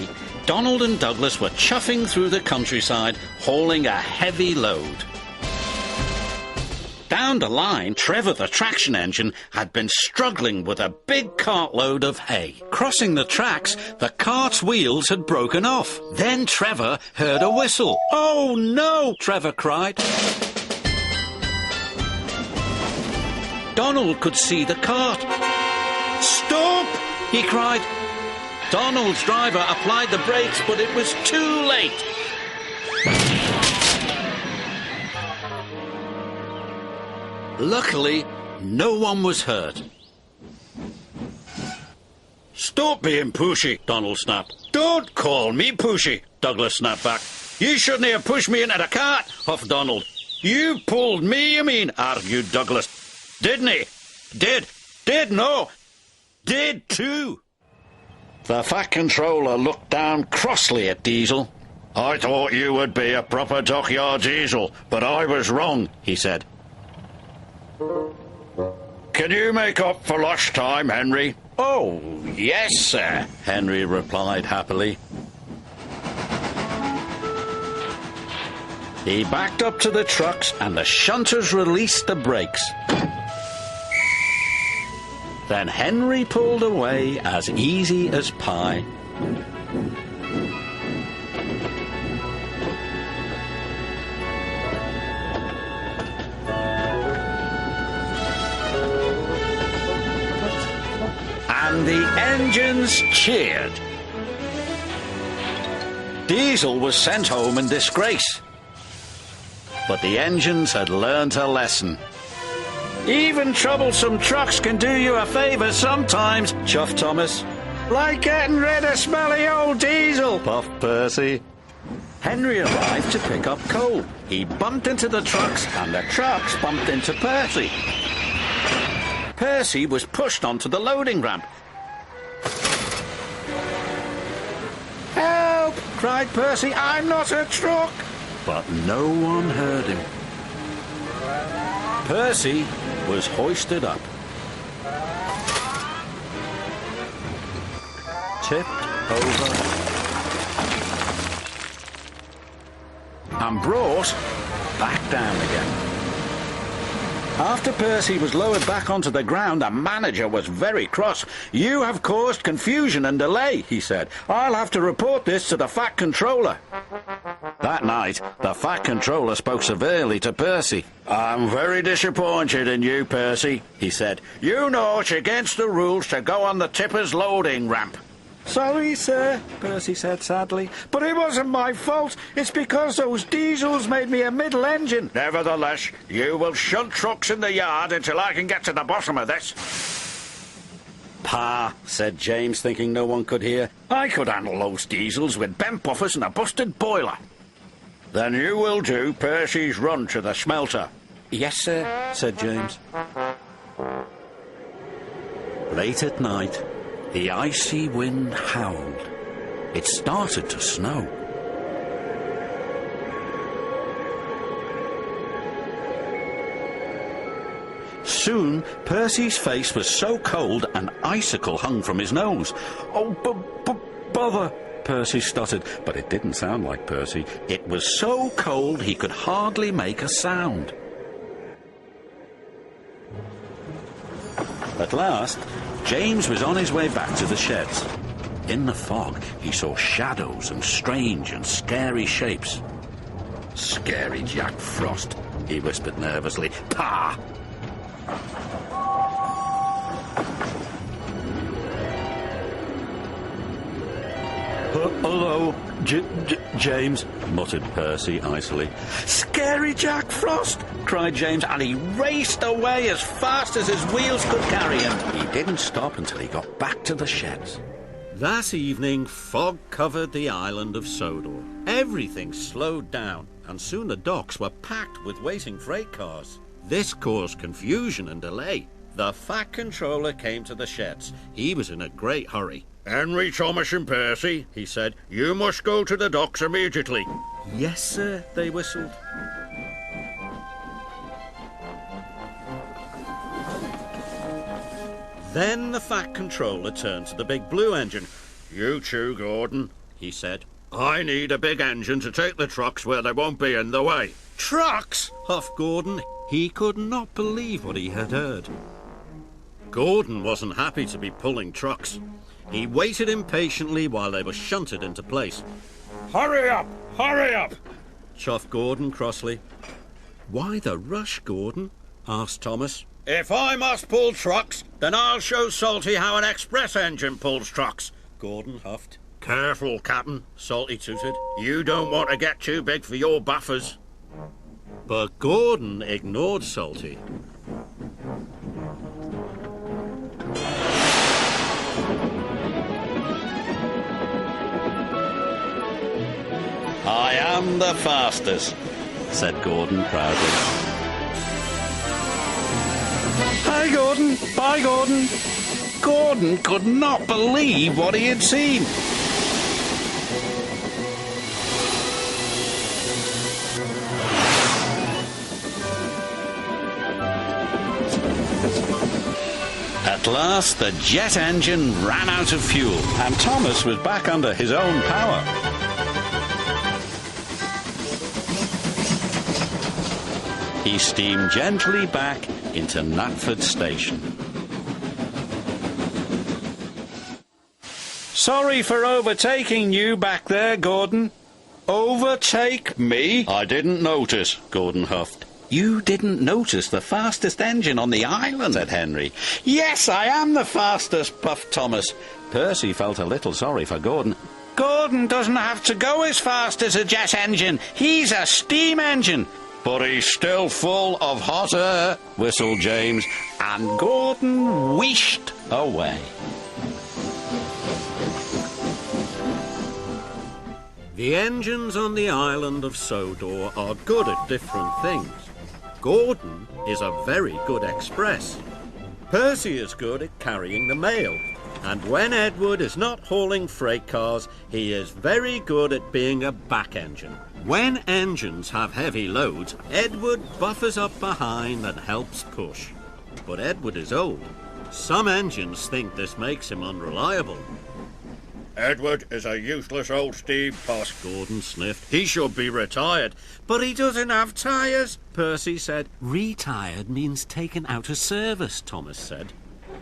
Donald and Douglas were chuffing through the countryside, hauling a heavy load. Down the line, Trevor the traction engine had been struggling with a big cartload of hay. Crossing the tracks, the cart's wheels had broken off. Then Trevor heard a whistle. "Oh no!" Trevor cried. Donald could see the cart. "Stop!" he cried. Donald's driver applied the brakes, but it was too late. Luckily, No one was hurt. Stop being pushy, Donald snapped. Don't call me pushy, Douglas snapped back. You shouldn't have pushed me into the cart, huffed Donald. You pulled me, you mean, argued Douglas. Didn't he? Did, no. Did too. The Fat Controller looked down crossly at Diesel. I thought you would be a proper dockyard diesel, but I was wrong, he said. Can you make up for lost time, Henry? Oh, yes, sir, Henry replied happily. He backed up to the trucks and the shunters released the brakes. Then Henry pulled away as easy as pie. And the engines cheered. Diesel was sent home in disgrace. But the engines had learnt a lesson. Even troublesome trucks can do you a favour sometimes, chuffed Thomas. Like getting rid of smelly old Diesel, puffed Percy. Henry arrived to pick up coal. He bumped into the trucks and the trucks bumped into Percy. Percy was pushed onto the loading ramp. Help! Cried Percy. I'm not a truck! But no one heard him. Percy was hoisted up. Tipped over. And brought back down again. After Percy was lowered back onto the ground, the manager was very cross. You have caused confusion and delay, he said. I'll have to report this to the Fat Controller. That night, the Fat Controller spoke severely to Percy. I'm very disappointed in you, Percy, he said. You know it's against the rules to go on the tipper's loading ramp. Sorry, sir, Percy said sadly, but it wasn't my fault. It's because those diesels made me a middle engine. Nevertheless, you will shunt trucks in the yard until I can get to the bottom of this. Pa, said James, thinking no one could hear. I could handle those diesels with bent buffers and a busted boiler. Then you will do Percy's run to the smelter. Yes, sir, said James. Late at night, the icy wind howled. It started to snow. Soon, Percy's face was so cold an icicle hung from his nose. Oh, bother, Percy stuttered, but it didn't sound like Percy. It was so cold he could hardly make a sound. At last, James was on his way back to the sheds. In the fog, he saw shadows and strange and scary shapes. Scary Jack Frost, he whispered nervously. Pah! Hello, James, muttered Percy icily. Scary Jack Frost, cried James, and he raced away as fast as his wheels could carry him. He didn't stop until he got back to the sheds. That evening, fog covered the island of Sodor. Everything slowed down, and soon the docks were packed with waiting freight cars. This caused confusion and delay. The Fat Controller came to the sheds. He was in a great hurry. Henry, Thomas and Percy, he said, you must go to the docks immediately. Yes, sir, they whistled. Then the Fat Controller turned to the big blue engine. You too, Gordon, he said. I need a big engine to take the trucks where they won't be in the way. Trucks? Huffed Gordon. He could not believe what he had heard. Gordon wasn't happy to be pulling trucks. He waited impatiently while they were shunted into place. Hurry up! Hurry up! Chuffed Gordon crossly. Why the rush, Gordon? Asked Thomas. If I must pull trucks, then I'll show Salty how an express engine pulls trucks, Gordon huffed. Careful, Captain, Salty tooted. You don't want to get too big for your buffers. But Gordon ignored Salty. am the fastest, said Gordon proudly. Hi, Gordon. Bye, Gordon. Gordon could not believe what he had seen. At last, the jet engine ran out of fuel, and Thomas was back under his own power. He steamed gently back into Knapford Station. Sorry for overtaking you back there, Gordon. Overtake me? I didn't notice, Gordon huffed. You didn't notice the fastest engine on the island, said Henry. Yes, I am the fastest, puffed Thomas. Percy felt a little sorry for Gordon. Gordon doesn't have to go as fast as a jet engine. He's a steam engine. But he's still full of hot air, whistled James, and Gordon wheeshed away. The engines on the island of Sodor are good at different things. Gordon is a very good express. Percy is good at carrying the mail. And when Edward is not hauling freight cars, he is very good at being a back engine. When engines have heavy loads, Edward buffers up behind and helps push. But Edward is old. Some engines think this makes him unreliable. Edward is a useless old steam boss, Gordon sniffed. He should be retired. But he doesn't have tyres, Percy said. Retired means taken out of service, Thomas said.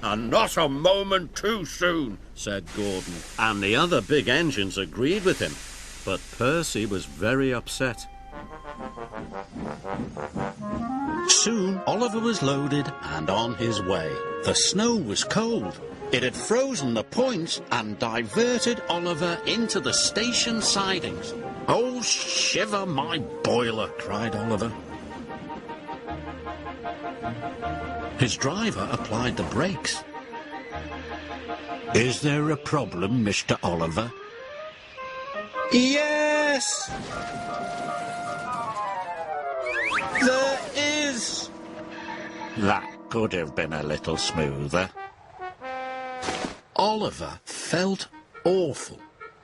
and not a moment too soon, said Gordon. And the other big engines agreed with him. But Percy was very upset. Soon Oliver was loaded and on his way. The snow was cold. It had frozen the points and diverted Oliver into the station sidings. "Oh, shiver my boiler," cried Oliver. His driver applied the brakes. "Is there a problem, Mr. Oliver?" "Yes, there is." "That could have been a little smoother." Oliver felt awful.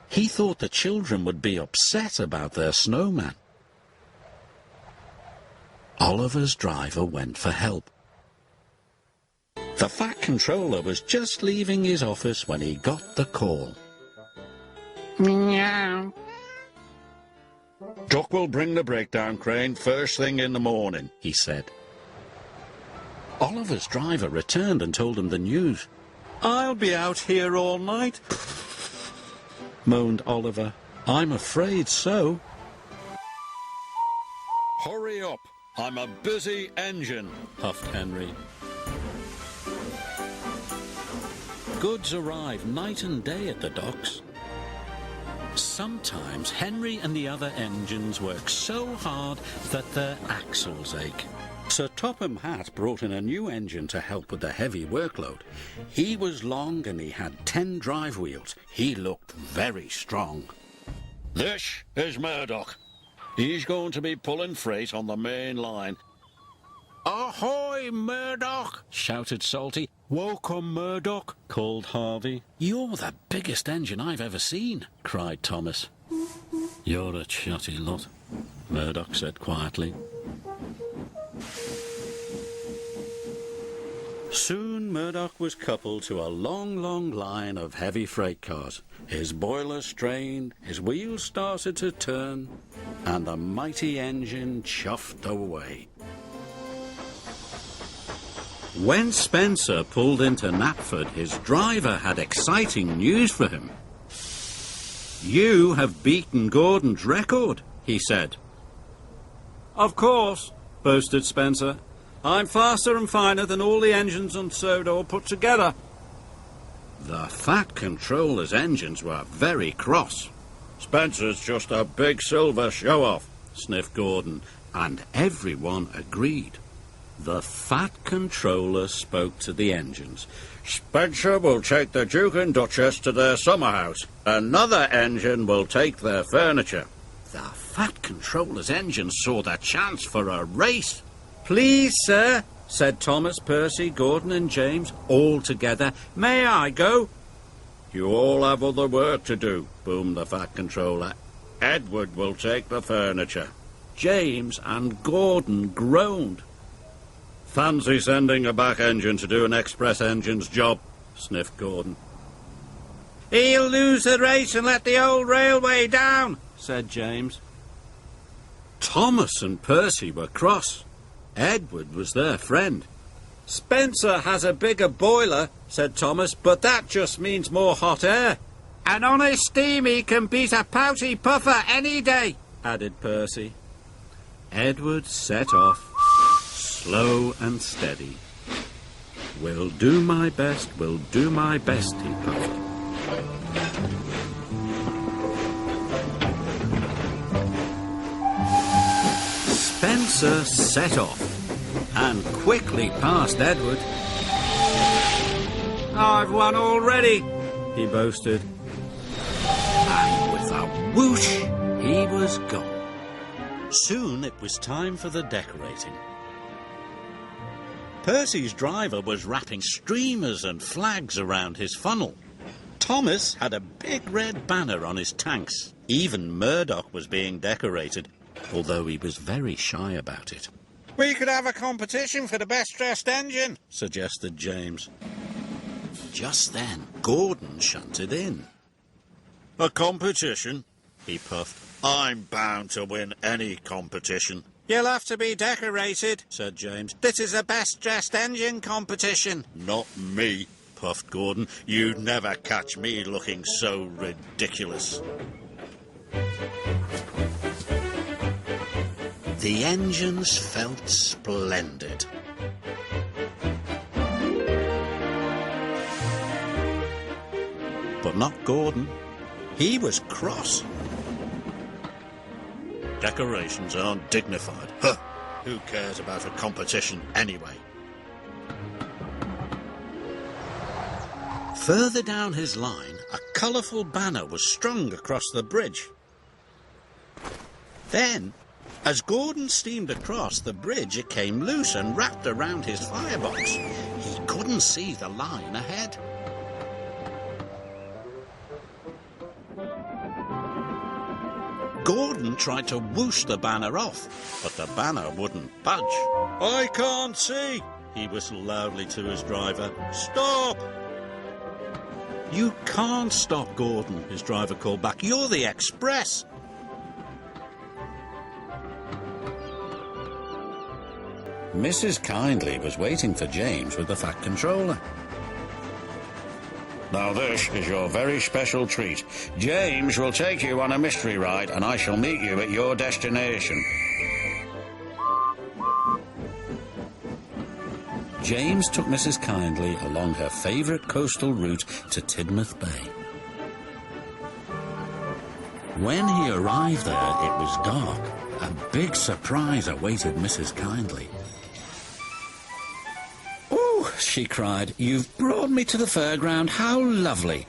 He thought the children would be upset about their snowman. Oliver's driver went for help. The Fat Controller was just leaving his office when he got the call. "Meow." "Duck will bring the breakdown crane first thing in the morning," he said. Oliver's driver returned and told him the news. "I'll be out here all night," moaned Oliver. "I'm afraid so." "Hurry up, I'm a busy engine," huffed Henry. Goods arrived night and day at the docks. Sometimes Henry and the other engines work so hard that their axles ache. Sir Topham Hatt brought in a new engine to help with the heavy workload. He was long and he had 10 drive wheels. He looked very strong. "This is Murdoch. He's going to be pulling freight on the main line." "Ahoy, Murdoch!" shouted Salty. "Welcome, Murdoch," called Harvey. "You're the biggest engine I've ever seen," cried Thomas. "You're a chatty lot," Murdoch said quietly. Soon Murdoch was coupled to a long, long line of heavy freight cars. His boiler strained, his wheels started to turn, and the mighty engine chuffed away. When Spencer pulled into Knapford, his driver had exciting news for him. "You have beaten Gordon's record," he said. "Of course," boasted Spencer. "I'm faster and finer than all the engines on Sodor put together." The Fat Controller's engines were very cross. "Spencer's just a big silver show-off," sniffed Gordon, and everyone agreed. The Fat Controller spoke to the engines. "Spencer will take the Duke and Duchess to their summer house. Another engine will take their furniture. The Fat Controller's engine saw their chance for a race. "Please, sir," said Thomas, Percy, Gordon and James, all together. "May I go?" You all have other work to do, boomed the Fat Controller. Edward will take the furniture. James and Gordon groaned. Fancy sending a back engine to do an express engine's job, sniffed Gordon. "He'll lose the race and let the old railway down," said James. Thomas and Percy were cross. Edward was their friend. "Spencer has a bigger boiler," said Thomas, "but that just means more hot air." "And on his steam he can beat a pouty puffer any day," added Percy. Edward set off, slow and steady. "Will do my best, will do my best," he puffed. Spencer set off and quickly passed Edward. "I've won already," he boasted. And with a whoosh, he was gone. Soon it was time for the decorating. Percy's driver was wrapping streamers and flags around his funnel. Thomas had a big red banner on his tanks. Even Murdoch was being decorated, although he was very shy about it. "We could have a competition for the best-dressed engine," suggested James. Just then, Gordon shunted in. "A competition?" he puffed. "I'm bound to win any competition." "You'll have to be decorated," said James. "This is a best-dressed engine competition." "Not me," puffed Gordon. "You'd never catch me looking so ridiculous." The engines felt splendid. But not Gordon. He was cross. Decorations aren't dignified. Huh. Who cares about a competition anyway? Further down his line, a colourful banner was strung across the bridge. Then, as Gordon steamed across the bridge, it came loose and wrapped around his firebox. He couldn't see the line ahead. Gordon tried to whoosh the banner off, but the banner wouldn't budge. "I can't see," he whistled loudly to his driver. "Stop!" "You can't stop, Gordon," his driver called back. "You're the express." Mrs. Kindly was waiting for James with the Fat Controller. "Now this is your very special treat. James will take you on a mystery ride and I shall meet you at your destination." James took Mrs. Kindly along her favourite coastal route to Tidmouth Bay. When he arrived there, it was dark. A big surprise awaited Mrs. Kindly. "Oh," she cried, "you've brought me to the fairground. How lovely!"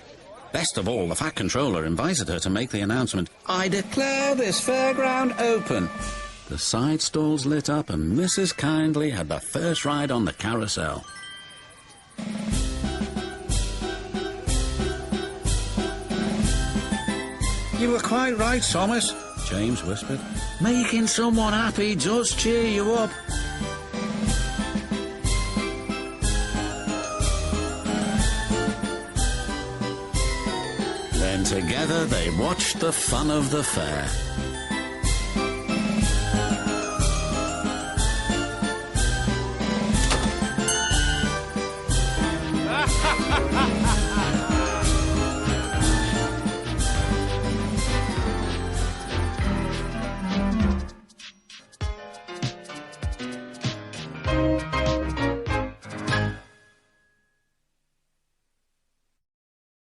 Best of all, the Fat Controller invited her to make the announcement, "I declare this fairground open." The side stalls lit up and Mrs. Kindly had the first ride on the carousel. "You were quite right, Thomas," James whispered. "Making someone happy does cheer you up." Then together they watched the fun of the fair.